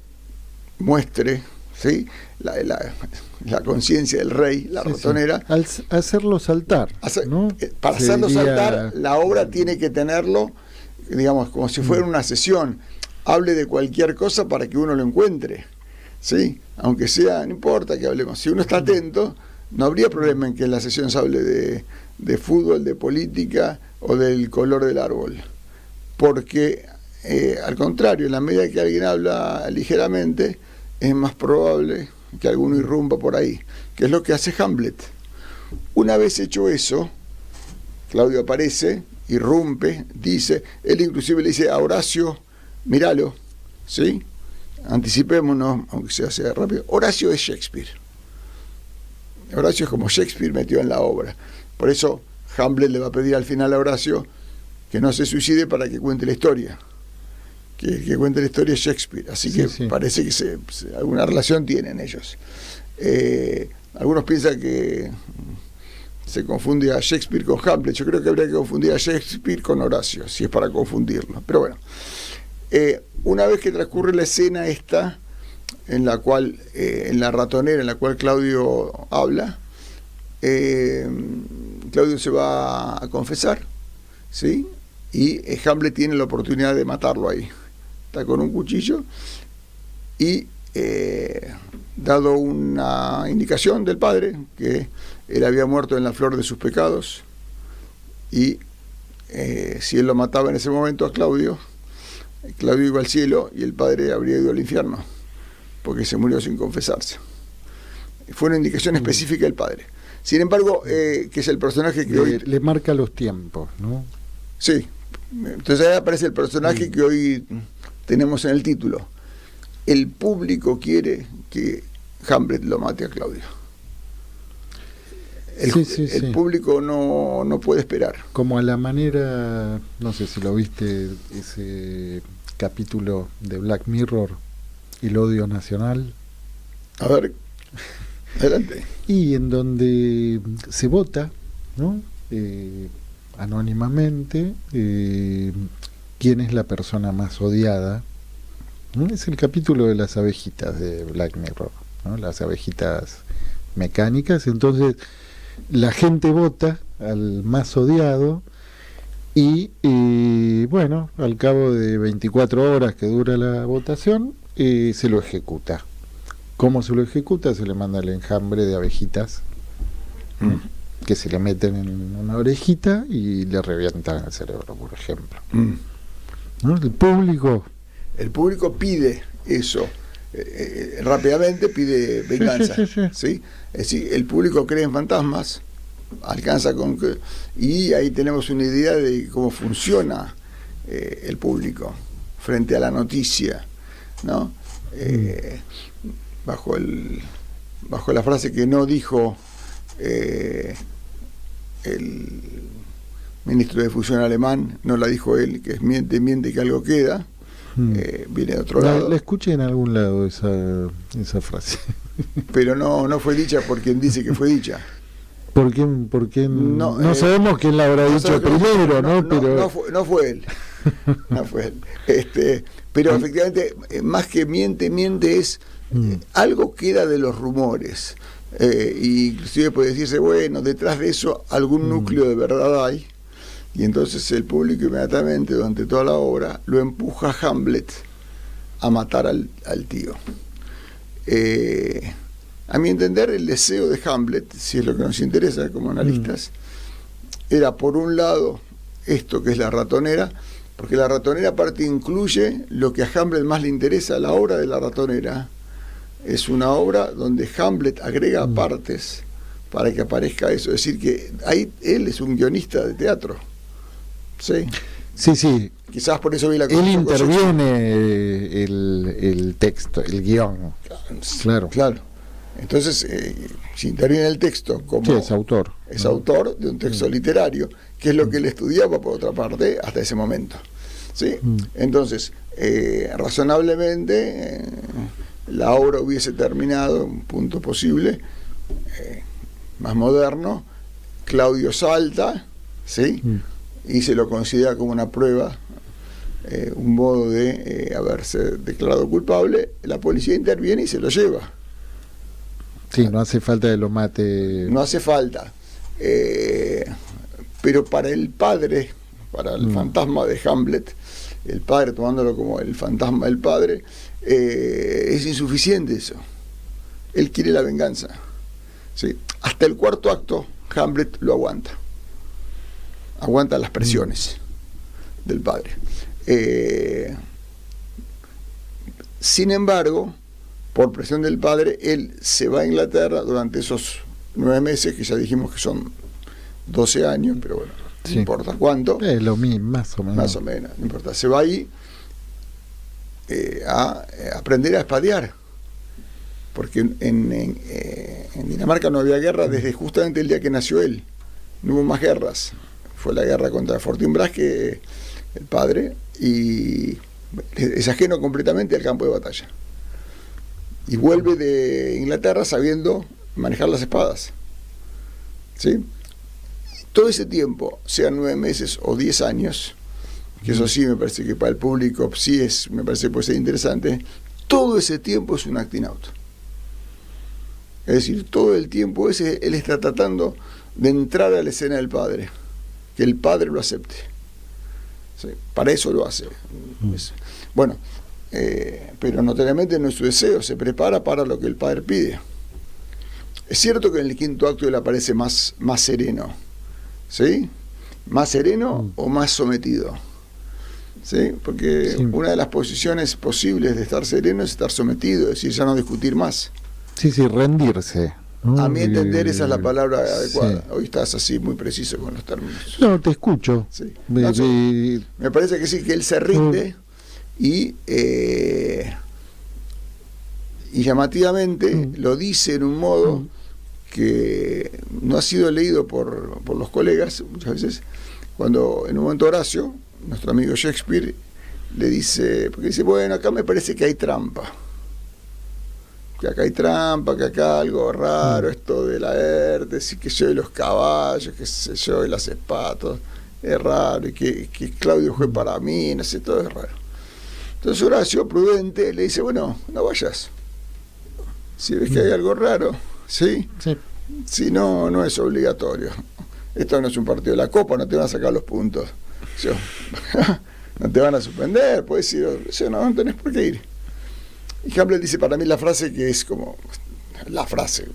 muestre, ¿sí?, la conciencia del rey, la ratonera. Al hacerlo saltar, ¿no? Para hacerlo saltar, la obra tiene que tenerlo, digamos, como si fuera una sesión. Hable de cualquier cosa para que uno lo encuentre, ¿sí? Aunque sea, no importa que hablemos. Si uno está atento, no habría problema en que en la sesión se hable de fútbol, de política o del color del árbol. Porque, al contrario, en la medida que alguien habla ligeramente, es más probable que alguno irrumpa por ahí, que es lo que hace Hamlet. Una vez hecho eso, Claudio aparece, irrumpe, dice, él inclusive le dice a Horacio, míralo, ¿sí? Anticipémonos, aunque sea rápido. Horacio es Shakespeare. Horacio es como Shakespeare metido en la obra. Por eso Hamlet le va a pedir al final a Horacio que no se suicide para que cuente la historia. Que cuente la historia es Shakespeare. Así que parece que alguna relación tienen ellos. Algunos piensan que se confunde a Shakespeare con Hamlet. Yo creo que habría que confundir a Shakespeare con Horacio, si es para confundirlo. Pero bueno, una vez que transcurre la escena esta, en la cual, en la ratonera, en la cual Claudio habla, Claudio se va a confesar, ¿sí? Y Hamlet tiene la oportunidad de matarlo ahí. Está con un cuchillo y, dado una indicación del padre, que él había muerto en la flor de sus pecados, y si él lo mataba en ese momento a Claudio iba al cielo y el padre habría ido al infierno, porque se murió sin confesarse. Fue una indicación específica del padre. Sin embargo, que es el personaje que hoy... Le marca los tiempos, ¿no? Sí. Entonces ahí aparece el personaje que hoy tenemos en el título. El público quiere que Hamlet lo mate a Claudio. El público no puede esperar. Como a la manera, no sé si lo viste, ese capítulo de Black Mirror, El odio nacional. A ver, adelante. Y en donde se vota, ¿no? Anónimamente, quién es la persona más odiada. ¿No? Es el capítulo de las abejitas de Black Mirror, ¿no? Las abejitas mecánicas. Entonces la gente vota al más odiado y bueno, al cabo de 24 horas que dura la votación, se lo ejecuta. ¿Cómo se lo ejecuta? Se le manda el enjambre de abejitas que se le meten en una orejita y le revientan el cerebro, por ejemplo. ¿No? El público pide eso, rápidamente pide venganza. ¿Sí? Es decir, el público cree en fantasmas, alcanza con que, y ahí tenemos una idea de cómo funciona el público frente a la noticia, ¿no? Bajo la frase que no dijo el ministro de Difusión alemán, no la dijo él, que es miente que algo queda. Viene de otro lado. La escuché en algún lado esa frase. Pero no fue dicha por quien dice que fue dicha. ¿Por quién? No sabemos quién la habrá dicho primero, ¿no? Pero no fue él. No fue él. Pero efectivamente, más que miente es algo queda de los rumores. Inclusive puede decirse, bueno, detrás de eso algún núcleo de verdad hay. Y entonces el público inmediatamente, durante toda la obra, lo empuja a Hamlet a matar al tío. A mi entender, el deseo de Hamlet, si es lo que nos interesa como analistas, era por un lado esto que es la ratonera, porque la ratonera aparte incluye lo que a Hamlet más le interesa. La obra de la ratonera es una obra donde Hamlet agrega partes para que aparezca eso, es decir que ahí él es un guionista de teatro. Sí. Quizás por eso vi la Él interviene el texto, el guión. Claro. Entonces, si interviene el texto como es autor. Es autor de un texto literario, que es lo que él estudiaba por otra parte hasta ese momento. ¿Sí? Entonces, razonablemente, la obra hubiese terminado en un punto posible, más moderno. Claudio salta, ¿sí? Y se lo considera como una prueba, un modo de haberse declarado culpable. La policía interviene y se lo lleva. Sí, no hace falta que lo mate. No hace falta. Pero para el padre, para el fantasma de Hamlet, el padre tomándolo como el fantasma del padre, es insuficiente eso. Él quiere la venganza. ¿Sí? Hasta el cuarto acto, Hamlet lo aguanta. Aguanta las presiones del padre. Sin embargo, por presión del padre, él se va a Inglaterra durante esos 9 meses, que ya dijimos que son 12 años, pero bueno, no importa cuánto. Es lo mismo, más o menos. Más o menos, no importa. Se va ahí a aprender a espadear, porque en Dinamarca no había guerra desde justamente el día que nació él. No hubo más guerras. Fue la guerra contra Fortinbras, que el padre, y es ajeno completamente al campo de batalla. Y vuelve de Inglaterra sabiendo manejar las espadas. ¿Sí? Todo ese tiempo, sean 9 meses o 10 años, que eso sí me parece que para el público sí me parece que puede ser interesante, todo ese tiempo es un acting out. Es decir, todo el tiempo él está tratando de entrar a la escena del padre, que el padre lo acepte. ¿Sí? Para eso lo hace. Bueno, pero notoriamente no es su deseo, se prepara para lo que el padre pide. Es cierto que en el quinto acto él aparece más sereno, ¿sí? Más sereno o más sometido, ¿sí? Porque una de las posiciones posibles de estar sereno es estar sometido, es decir, ya no discutir más. Sí, rendirse. ¿No? A mi entender esa es la palabra adecuada. Hoy estás así muy preciso con los términos. No, te escucho. Sí. Me parece que sí, que él se rinde y llamativamente lo dice en un modo que no ha sido leído por los colegas muchas veces, cuando en un momento Horacio, nuestro amigo Shakespeare, le dice, porque dice, bueno, acá me parece que hay trampa. Que acá hay trampa, que acá algo raro, esto de la Laertes, y que yo de los caballos, que sé yo, de las espadas, es raro, y que Claudio fue para mí, no sé, todo es raro. Entonces Horacio, prudente, le dice, bueno, no vayas. Si ves que hay algo raro, ¿sí? Si no, no es obligatorio. Esto no es un partido de la Copa, no te van a sacar los puntos. No te van a suspender, puedes ir, no tenés por qué ir. Y Hamlet dice para mí la frase que es como la frase.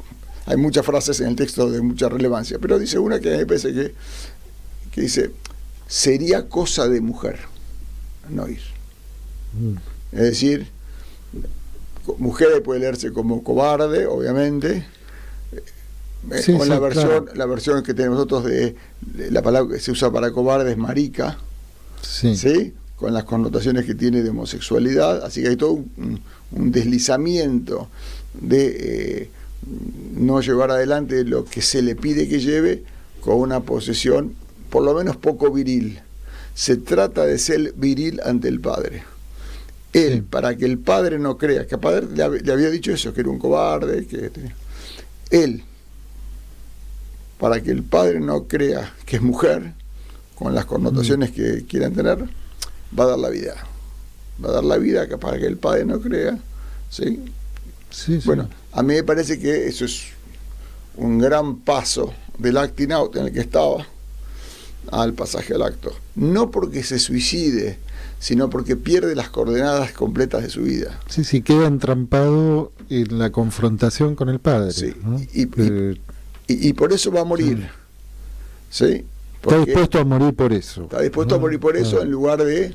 Hay muchas frases en el texto de mucha relevancia, pero dice una que me parece que dice, sería cosa de mujer no ir. Es decir, mujer puede leerse como cobarde, obviamente. Con la versión que tenemos nosotros de la palabra que se usa para cobarde es marica, ¿sí? Con las connotaciones que tiene de homosexualidad, así que hay todo un deslizamiento de no llevar adelante lo que se le pide que lleve con una posición por lo menos poco viril. Se trata de ser viril ante el padre. Él, para que el padre no crea, que el padre le había dicho eso, que era un cobarde, él, para que el padre no crea que es mujer, con las connotaciones que quieran tener, va a dar la vida. Va a dar la vida para que el padre no crea. ¿Sí? Sí, sí. Bueno, a mí me parece que eso es un gran paso del acting out en el que estaba al pasaje al acto. No porque se suicide, sino porque pierde las coordenadas completas de su vida. Sí, sí, queda entrampado en la confrontación con el padre. Sí, ¿no? y por eso va a morir. ¿Sí? Está dispuesto a morir por eso. Está dispuesto a morir por eso en lugar de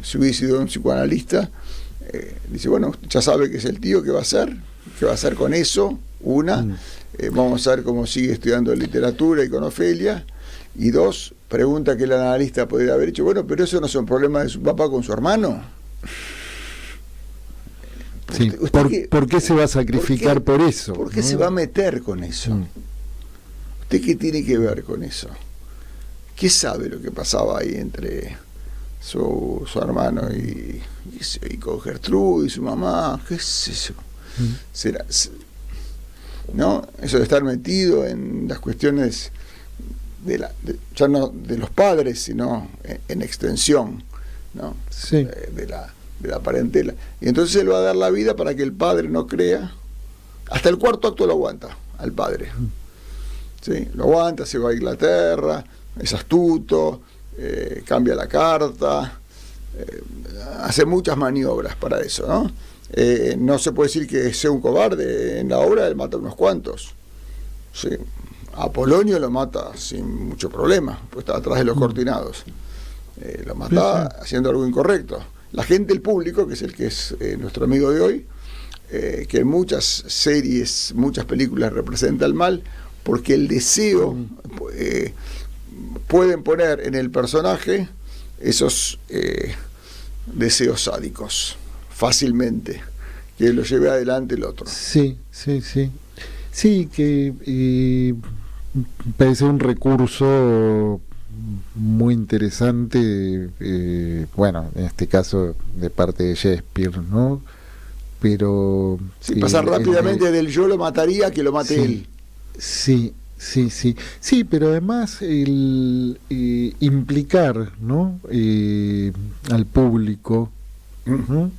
suicidio de un psicoanalista. Dice, bueno, ya sabe que es el tío, ¿qué va a hacer? ¿Qué va a hacer con eso? Vamos a ver cómo sigue estudiando literatura y con Ofelia. Y dos, pregunta que el analista podría haber dicho, bueno, pero eso no son problemas de su papá con su hermano. Sí, ¿por qué se va a sacrificar por eso? ¿Por qué se va a meter con eso? ¿Usted qué tiene que ver con eso? ¿Qué sabe lo que pasaba ahí entre su hermano y con Gertrude y su mamá? ¿Qué es eso? ¿Será, no? Eso de estar metido en las cuestiones ya no de los padres, sino en extensión, ¿no? Sí. De la parentela. Y entonces él va a dar la vida para que el padre no crea. Hasta el cuarto acto lo aguanta al padre. ¿Sí? Lo aguanta, se va a Inglaterra, es astuto, cambia la carta, hace muchas maniobras para eso, ¿no? No se puede decir que sea un cobarde. En la obra él mata unos cuantos. ¿Sí? A Polonio lo mata sin mucho problema, pues está atrás de los cortinados. Lo mata haciendo algo incorrecto. La gente, el público, que es el que es nuestro amigo de hoy, que en muchas series, muchas películas representa el mal, porque el deseo pueden poner en el personaje esos deseos sádicos fácilmente, que lo lleve adelante el otro. Sí, sí, sí. Sí, que parece un recurso muy interesante, bueno, en este caso de parte de Shakespeare, ¿no? Pero sí, pasar rápidamente del yo lo mataría a que lo mate él. Sí, sí, sí, sí, pero además el implicar, ¿no? Al público, ¿no?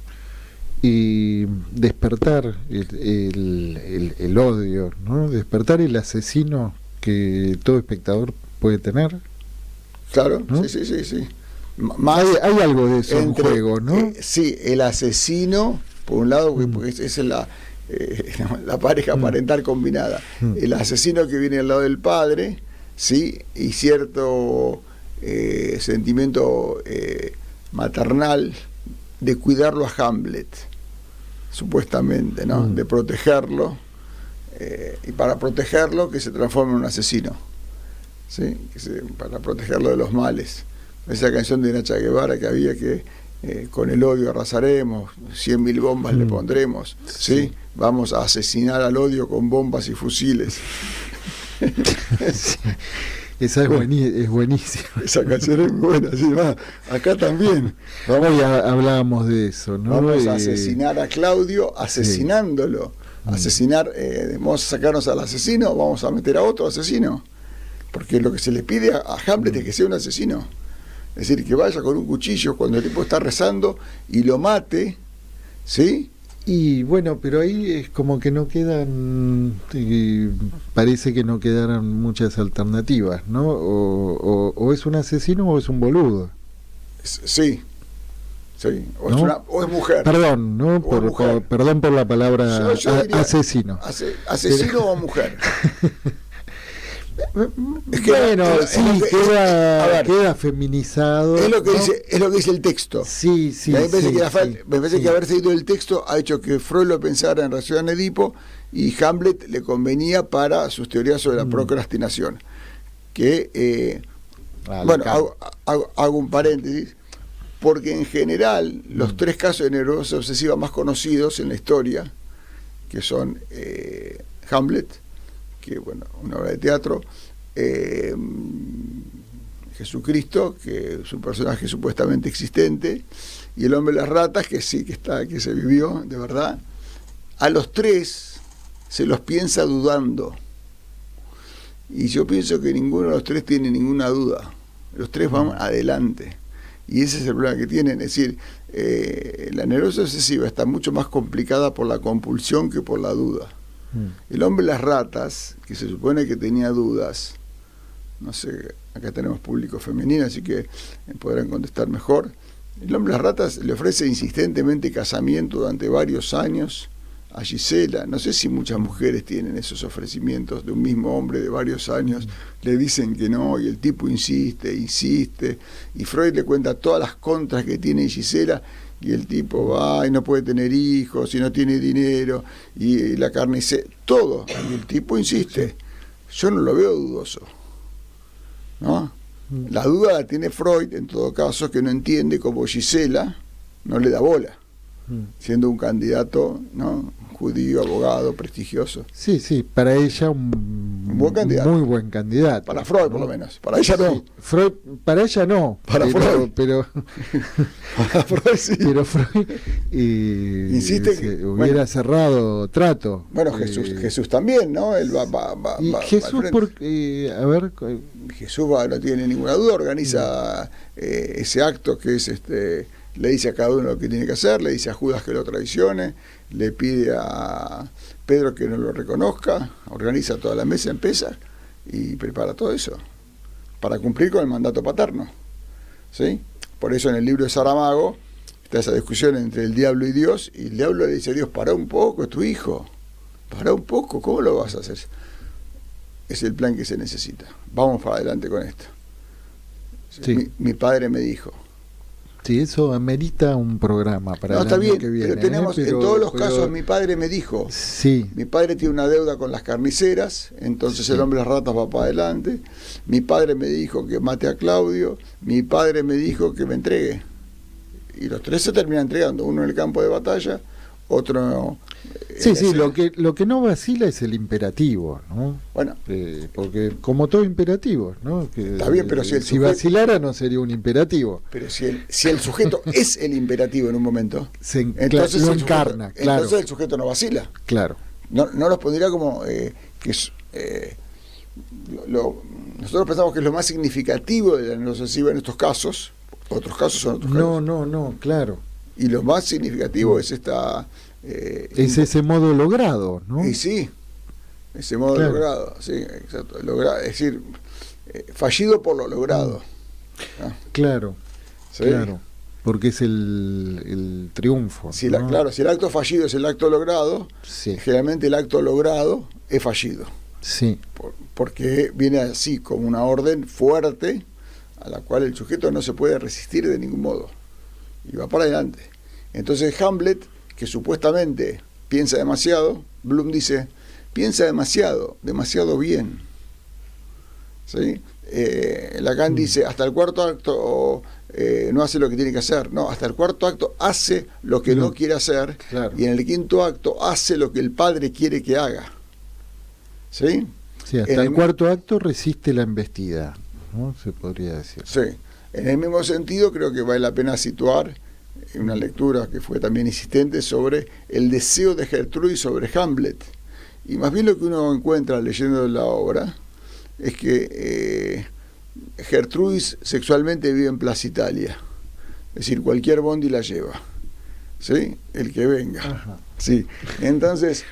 Y despertar el odio, ¿no? Despertar el asesino que todo espectador puede tener. Claro, ¿no? Sí. Más hay algo de eso en juego, ¿no? Sí, el asesino, por un lado, porque esa es la pareja parental combinada. El asesino que viene al lado del padre, sí, y cierto sentimiento maternal de cuidarlo a Hamlet, supuestamente, ¿no? De protegerlo, y para protegerlo que se transforme en un asesino, ¿sí? Para protegerlo de los males. Esa canción de Nacha Guevara que había que con el odio arrasaremos, 100.000 bombas le pondremos, ¿sí? Vamos a asesinar al odio con bombas y fusiles. Sí. Esa es buenísima. Esa canción es muy buena, sí, va. Acá también. Hoy hablábamos de eso, ¿no? Vamos a asesinar a Claudio asesinándolo. Asesinar, vamos a sacarnos al asesino, vamos a meter a otro asesino. Porque lo que se le pide a Hamlet es que sea un asesino. Es decir, que vaya con un cuchillo cuando el tipo está rezando y lo mate, ¿sí? Y bueno, pero ahí es como que no quedan, parece que no quedaran muchas alternativas, ¿no? O es un asesino o es un boludo. Sí. O, ¿no? Es mujer. Perdón, ¿no? Perdón por la palabra yo diría, asesino. Asesino o mujer. Es que bueno, sí, queda feminizado. Es lo que dice el texto. Sí. Me parece que haber seguido el texto ha hecho que Freud lo pensara en relación a Edipo y Hamlet le convenía para sus teorías sobre la procrastinación. Que, bueno, hago un paréntesis, porque en general los tres casos de neurosis obsesiva más conocidos en la historia, que son Hamlet, que bueno, una obra de teatro, Jesucristo, que es un personaje supuestamente existente, y El hombre de las ratas, que sí, que se vivió de verdad. A los tres se los piensa dudando, y yo pienso que ninguno de los tres tiene ninguna duda. Los tres van adelante. Y ese es el problema que tienen. Es decir, la neurosis obsesiva está mucho más complicada por la compulsión que por la duda. El hombre de las ratas, que se supone que tenía dudas, no sé, acá tenemos público femenino, así que podrán contestar mejor. El hombre de las ratas le ofrece insistentemente casamiento durante varios años a Gisela. No sé si muchas mujeres tienen esos ofrecimientos de un mismo hombre de varios años. Le dicen que no y el tipo insiste, y Freud le cuenta todas las contras que tiene Gisela, y el tipo va y no puede tener hijos, y no tiene dinero, y la carne todo, y el tipo insiste. Yo no lo veo dudoso, ¿no? La duda la tiene Freud, en todo caso, que no entiende cómo Gisela no le da bola, siendo un candidato, ¿no?, judío, abogado, prestigioso. Sí, para ella un buen candidato. Muy buen candidato. Para Freud, por lo menos. Para ella no. Sí, Freud, para ella no. Para Freud. Pero para Freud sí. Pero Freud insiste que hubiera cerrado trato. Bueno, Jesús también, ¿no? Él va Jesús, porque, a ver... Jesús no tiene ninguna duda, organiza ese acto que es le dice a cada uno lo que tiene que hacer, le dice a Judas que lo traicione, le pide a Pedro que no lo reconozca, organiza toda la mesa, empieza y prepara todo eso para cumplir con el mandato paterno, ¿sí? Por eso en el libro de Saramago está esa discusión entre el diablo y Dios, y el diablo le dice a Dios: para un poco, es tu hijo, para un poco, ¿cómo lo vas a hacer? Es el plan que se necesita, vamos para adelante con esto. Sí. Mi padre me dijo. Sí, eso amerita un programa para el está año bien, que viene. Pero tenemos, en todos los casos, mi padre me dijo. Sí. Mi padre tiene una deuda con las carniceras, entonces el hombre de las ratas va para adelante. Mi padre me dijo que mate a Claudio. Mi padre me dijo que me entregue. Y los tres se terminan entregando, uno en el campo de batalla, otro... Sí, lo que no vacila es el imperativo, ¿no? Bueno. Porque como todo imperativo, ¿no? Está bien, pero si vacilara no sería un imperativo. Pero si el sujeto es el imperativo en un momento, entonces lo encarna, claro. Entonces el sujeto no vacila. Claro. No los pondría como nosotros pensamos que es lo más significativo de la neuroobsesiva en estos casos. Otros casos son otros casos. No, claro. Y lo más significativo es esta... es ese modo logrado, ¿no? Y sí, ese modo logrado, sí, exacto. Es decir, fallido por lo logrado. ¿No? Claro, ¿sí? Claro, porque es el triunfo. Si ¿no? Claro, si el acto fallido es el acto logrado, sí. Generalmente el acto logrado es fallido. Sí. Porque viene así como una orden fuerte a la cual el sujeto no se puede resistir de ningún modo. Y va para adelante. Entonces Hamlet, que supuestamente piensa demasiado, Bloom dice, piensa demasiado bien. ¿Sí? Lacan dice, hasta el cuarto acto no hace lo que tiene que hacer. No, hasta el cuarto acto hace lo que no quiere hacer, claro. Y en el quinto acto hace lo que el padre quiere que haga. ¿Sí? Sí, hasta el cuarto acto resiste la embestida, ¿no? Se podría decir. Sí. En el mismo sentido, creo que vale la pena situar una lectura que fue también insistente sobre el deseo de Gertrudis sobre Hamlet. Y más bien lo que uno encuentra leyendo la obra es que Gertrudis sexualmente vive en Plaza Italia. Es decir, cualquier bondi la lleva. ¿Sí? El que venga. Ajá. Sí. Entonces,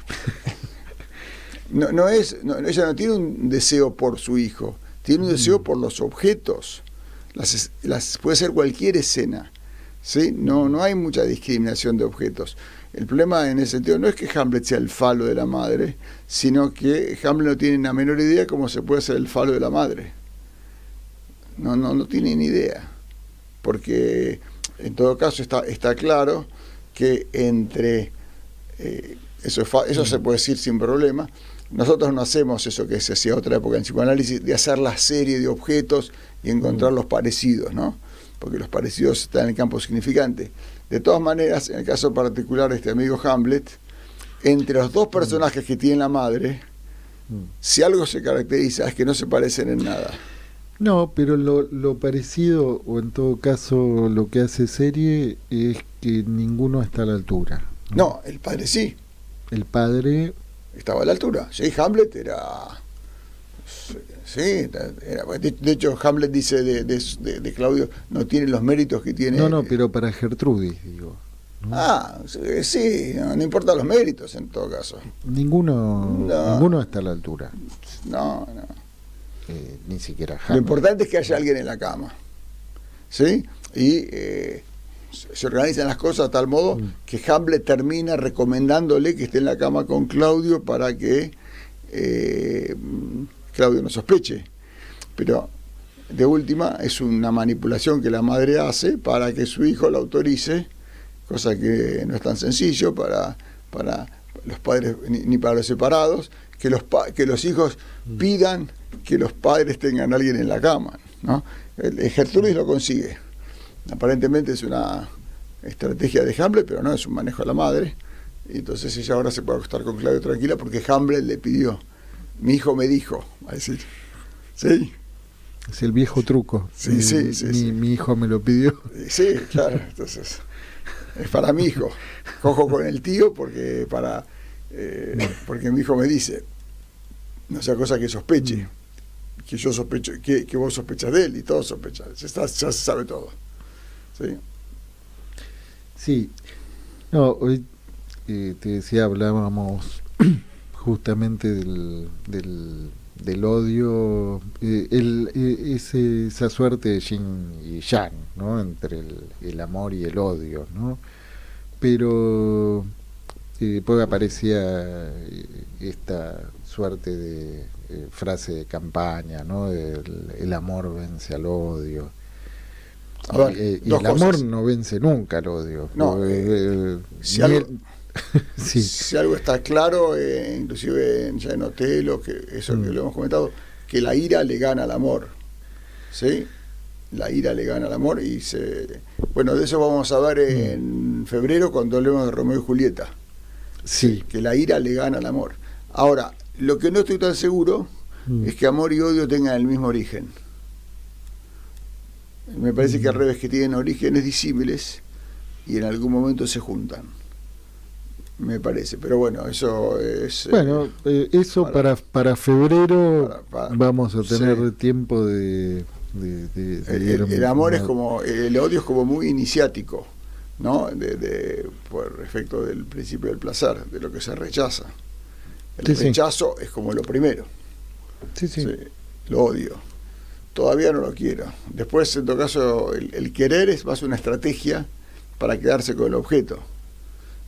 ella no tiene un deseo por su hijo, tiene un deseo por los objetos. Puede ser cualquier escena. ¿Sí? No hay mucha discriminación de objetos. El problema en ese sentido no es que Hamlet sea el falo de la madre, sino que Hamlet no tiene la menor idea cómo se puede ser el falo de la madre. No tiene ni idea. Porque en todo caso está claro que entre eso se puede decir sin problema. Nosotros no hacemos eso que se hacía otra época en psicoanálisis, de hacer la serie de objetos y encontrar los parecidos, ¿no? Porque los parecidos están en el campo significante. De todas maneras, en el caso particular de este amigo Hamlet, entre los dos personajes que tiene la madre, si algo se caracteriza es que no se parecen en nada. No, pero lo parecido, o en todo caso lo que hace serie, es que ninguno está a la altura. No, el padre sí. El padre... estaba a la altura. Sí, Hamlet era... Sí, de hecho Hamlet dice de Claudio, no tiene los méritos que tiene. No, pero para Gertrudis, digo. ¿no? Sí, no importa los méritos en todo caso. Ninguno está a la altura. No. Ni siquiera Hamlet. Lo importante es que haya alguien en la cama, ¿sí? Y se organizan las cosas de tal modo que Hamlet termina recomendándole que esté en la cama con Claudio para que Claudio no sospeche. Pero de última es una manipulación que la madre hace para que su hijo la autorice, cosa que no es tan sencillo para los padres ni para los separados, que los hijos pidan que los padres tengan a alguien en la cama, ¿no? Gertrudis lo consigue. Aparentemente es una estrategia de Hamlet, pero no es un manejo de la madre. Y entonces ella ahora se puede acostar con Claudio tranquila porque Hamlet le pidió. Mi hijo me dijo, a decir, ¿sí? Es el viejo truco. Sí. Mi hijo me lo pidió. Sí, claro. Entonces, es para mi hijo. Cojo con el tío porque mi hijo me dice, no sea cosa que sospeche, que yo sospecho, que vos sospechas de él y todos sospechan. Ya se sabe todo. Sí. Sí. No, hoy te decía, hablábamos justamente del odio, esa suerte de yin y yang, ¿no? Entre el amor y el odio, ¿no? Pero después aparecía esta suerte de frase de campaña, ¿no? El amor vence al odio. A ver, Y el amor no vence nunca al odio. No, si algo está claro, inclusive ya en Otelo, que eso que lo hemos comentado, que la ira le gana al amor, ¿sí? La ira le gana al amor y bueno, de eso vamos a ver en febrero cuando hablemos de Romeo y Julieta. Sí. Que la ira le gana al amor. Ahora, lo que no estoy tan seguro es que amor y odio tengan el mismo origen. Me parece que al revés, que tienen orígenes disímiles y en algún momento se juntan. Me parece, pero bueno, eso es... Bueno, eso para febrero vamos a tener tiempo de el amor es como... El odio es como muy iniciático, ¿no? Por efecto del principio del placer, de lo que se rechaza. El rechazo es como lo primero. Sí. Lo odio. Todavía no lo quiero. Después, en todo caso, el querer es más una estrategia para quedarse con el objeto,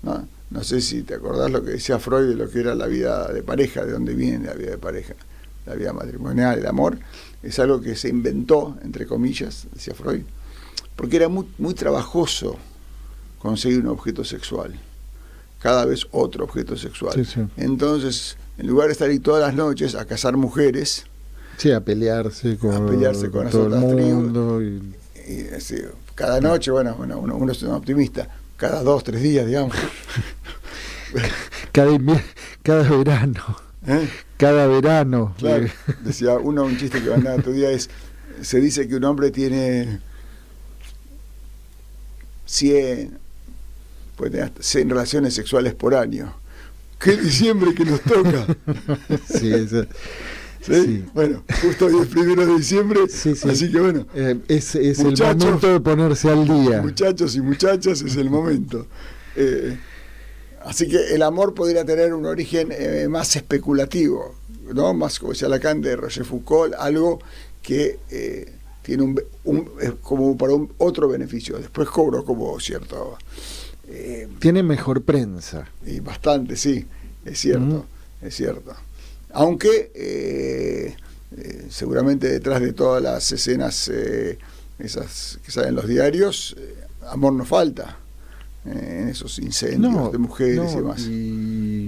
¿no? No sé si te acordás lo que decía Freud de lo que era la vida de pareja, de dónde viene la vida de pareja, la vida matrimonial, el amor. Es algo que se inventó, entre comillas, decía Freud, porque era muy, muy trabajoso conseguir un objeto sexual, cada vez otro objeto sexual. Sí. Entonces, en lugar de estar ahí todas las noches a cazar mujeres, sí, a pelearse con todo el mundo. Y así, cada noche, bueno, uno es un optimista, cada 2-3 días, digamos. cada verano. Cada verano. Claro, decía un chiste que mandaba otro día se dice que un hombre tiene 100 relaciones sexuales por año. ¡Qué diciembre que nos toca! Sí, eso. ¿Sí? Bueno, justo hoy es 1 de diciembre, así que bueno. Es el momento de ponerse al día. Muchachos y muchachas, es el momento. Así que el amor podría tener un origen más especulativo, ¿no? Más, como decía Lacan, de Roger Foucault, algo que tiene como para otro beneficio. Después cobro como cierto... tiene mejor prensa. Y bastante, sí, es cierto, es cierto. Aunque seguramente detrás de todas las escenas esas que salen en los diarios, amor no falta en esos incendios de mujeres y demás.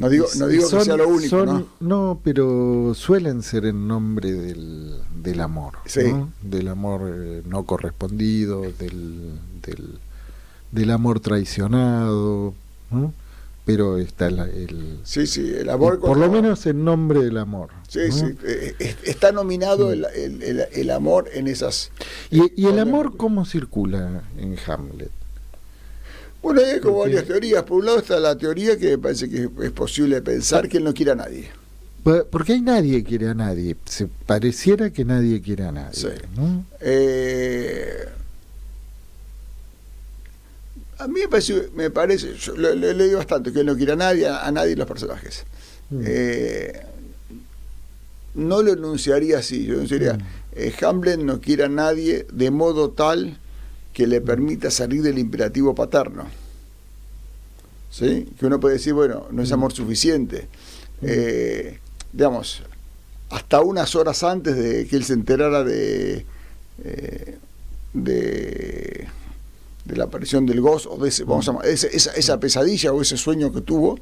No digo que sea lo único, ¿no? Pero suelen ser en nombre del amor, ¿no? Del amor no correspondido, del amor traicionado, ¿no? Pero está el amor por lo menos en nombre del amor, ¿no? Está nominado el amor en esas. ¿Y el amor cómo circula en Hamlet? Bueno, hay como varias teorías. Por un lado está la teoría que me parece que es posible pensar que él no quiere a nadie. Porque hay nadie quiere a nadie. Se pareciera que nadie quiere a nadie. Sí. ¿No? A mí me parece, yo le digo bastante, que él no quiere a nadie los personajes. No lo enunciaría así, yo enunciaría, Hamlet no quiere a nadie de modo tal que le permita salir del imperativo paterno. ¿Sí? Que uno puede decir, bueno, no es amor suficiente. Digamos, hasta unas horas antes de que él se enterara de la aparición del Ghost, o de ese, vamos a llamar, esa pesadilla o ese sueño que tuvo,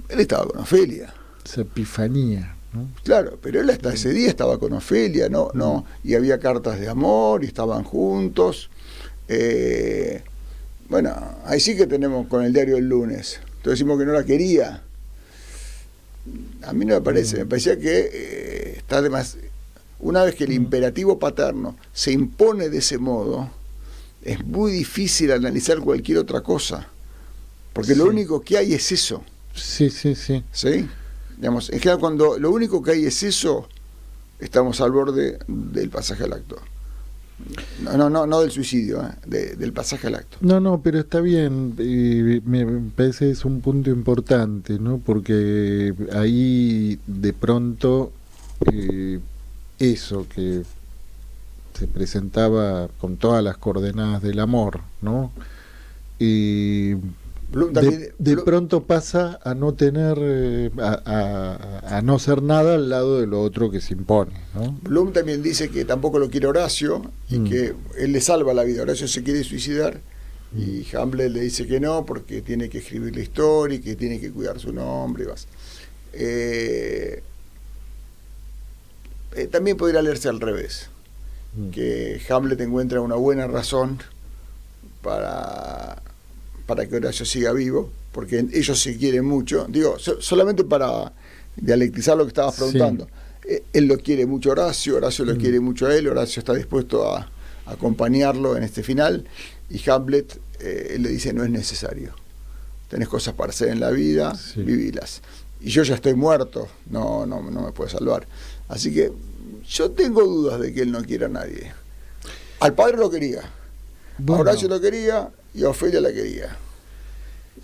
él estaba con Ofelia. Esa epifanía, ¿no? Claro, pero él hasta ese día estaba con Ofelia, no, y había cartas de amor, y estaban juntos. Bueno, ahí sí que tenemos con el diario del lunes. Entonces decimos que no la quería. A mí no me parece, me parecía que está además, una vez que el imperativo paterno se impone de ese modo, es muy difícil analizar cualquier otra cosa, porque lo único que hay es eso. Sí. ¿Sí? Digamos, en general, cuando lo único que hay es eso, estamos al borde del pasaje al acto. No del suicidio, del pasaje al acto. No, pero está bien. Me parece que es un punto importante, ¿no? Porque ahí de pronto eso que se presentaba con todas las coordenadas del amor, ¿no? De pronto pasa a no tener, a no ser nada al lado de lo otro que se impone, ¿no? Bloom también dice que tampoco lo quiere Horacio y que él le salva la vida. Horacio se quiere suicidar y Hamlet le dice que no porque tiene que escribir la historia y que tiene que cuidar su nombre y más. También podría leerse al revés, que Hamlet encuentra una buena razón para que Horacio siga vivo, porque ellos se quieren mucho. Digo, solamente para dialectizar lo que estabas preguntando. Él lo quiere mucho Horacio lo quiere mucho a él, Horacio está dispuesto a acompañarlo en este final, y Hamlet él le dice, no es necesario. Tenés cosas para hacer en la vida, vivílas. Y yo ya estoy muerto, no me puedo salvar. Así que yo tengo dudas de que él no quiera a nadie. Al padre lo quería, a Horacio lo quería, y a Ofelia la quería.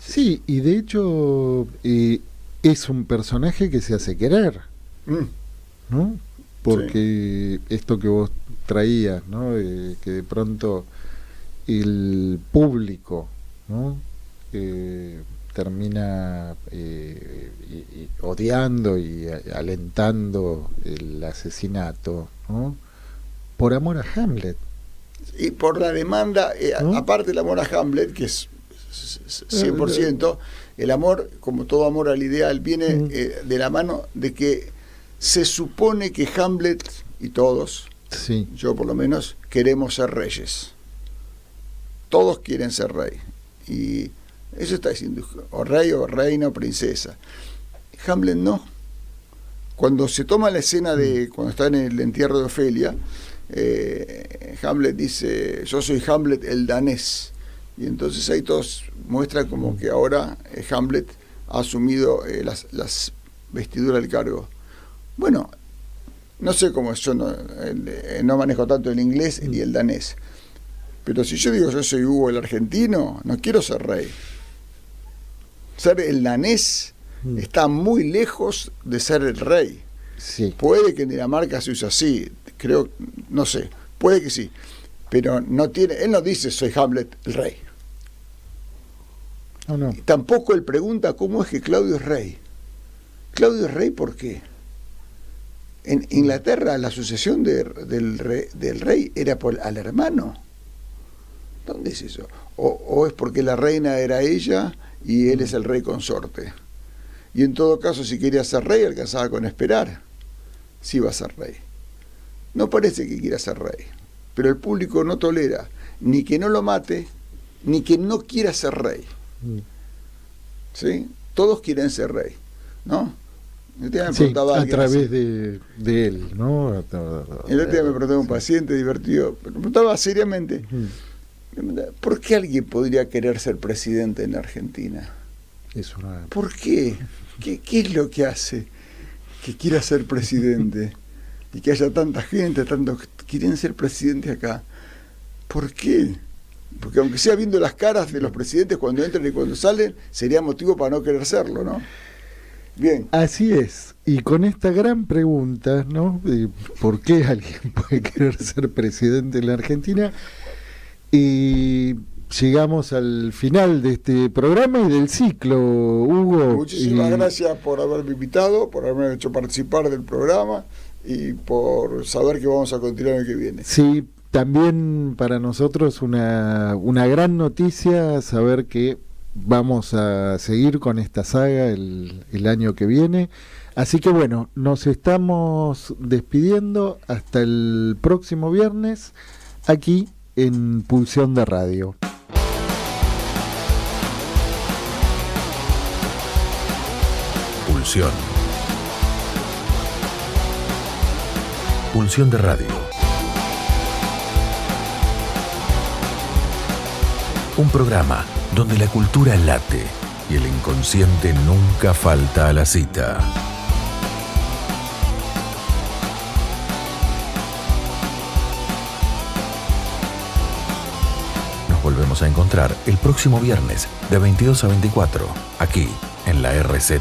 Sí, y de hecho es un personaje que se hace querer, ¿no? Porque esto que vos traías, ¿no? Que de pronto el público, ¿no? Termina odiando y alentando el asesinato, ¿no? Por amor a Hamlet. Y por la demanda, aparte del amor a Hamlet, que es 100%, el amor, como todo amor al ideal, viene de la mano de que se supone que Hamlet y todos, yo por lo menos, queremos ser reyes. Todos quieren ser rey. Y eso está diciendo, o rey o reina o princesa. Hamlet no. Cuando se toma la escena de cuando está en el entierro de Ofelia, Hamlet dice, yo soy Hamlet el danés, y entonces ahí todos muestran como que ahora Hamlet ha asumido las vestiduras del cargo. Bueno, no sé cómo es, yo no manejo tanto el inglés ni el danés, pero si yo digo yo soy Hugo el argentino, no quiero ser rey. Ser el danés está muy lejos de ser el rey. Puede que en Dinamarca se use así, creo, no sé, puede que sí, pero él no dice soy Hamlet el rey. Y tampoco él pregunta cómo es que Claudio es rey. Claudio es rey, ¿por qué? En Inglaterra la sucesión del rey era al hermano. ¿Dónde es eso? O es porque la reina era ella y él es el rey consorte. Y en todo caso, si quería ser rey, alcanzaba con esperar. Sí va a ser rey. No parece que quiera ser rey, pero el público no tolera ni que no lo mate, ni que no quiera ser rey. ¿Sí? Todos quieren ser rey, ¿no? A través de él, ¿no? El otro día me preguntaba un paciente divertido, me preguntaba seriamente, ¿por qué alguien podría querer ser presidente en la Argentina? ¿Por qué? ¿Qué es lo que hace? que quiera ser presidente y que haya tanta gente, tantos que quieren ser presidentes acá. ¿Por qué? Porque aunque sea viendo las caras de los presidentes cuando entran y cuando salen, sería motivo para no querer serlo, ¿no? Bien. Así es. Y con esta gran pregunta, ¿no? De ¿por qué alguien puede querer ser presidente en la Argentina? Y llegamos al final de este programa y del ciclo, Hugo. Muchísimas gracias por haberme invitado, por haberme hecho participar del programa y por saber que vamos a continuar el que viene. Sí, también para nosotros una gran noticia saber que vamos a seguir con esta saga el año que viene. Así que bueno, nos estamos despidiendo hasta el próximo viernes aquí en Pulsión de Radio. Pulsión. Pulsión de Radio. Un programa donde la cultura late y el inconsciente nunca falta a la cita. Nos volvemos a encontrar el próximo viernes de 22 a 24, aquí en la RZ.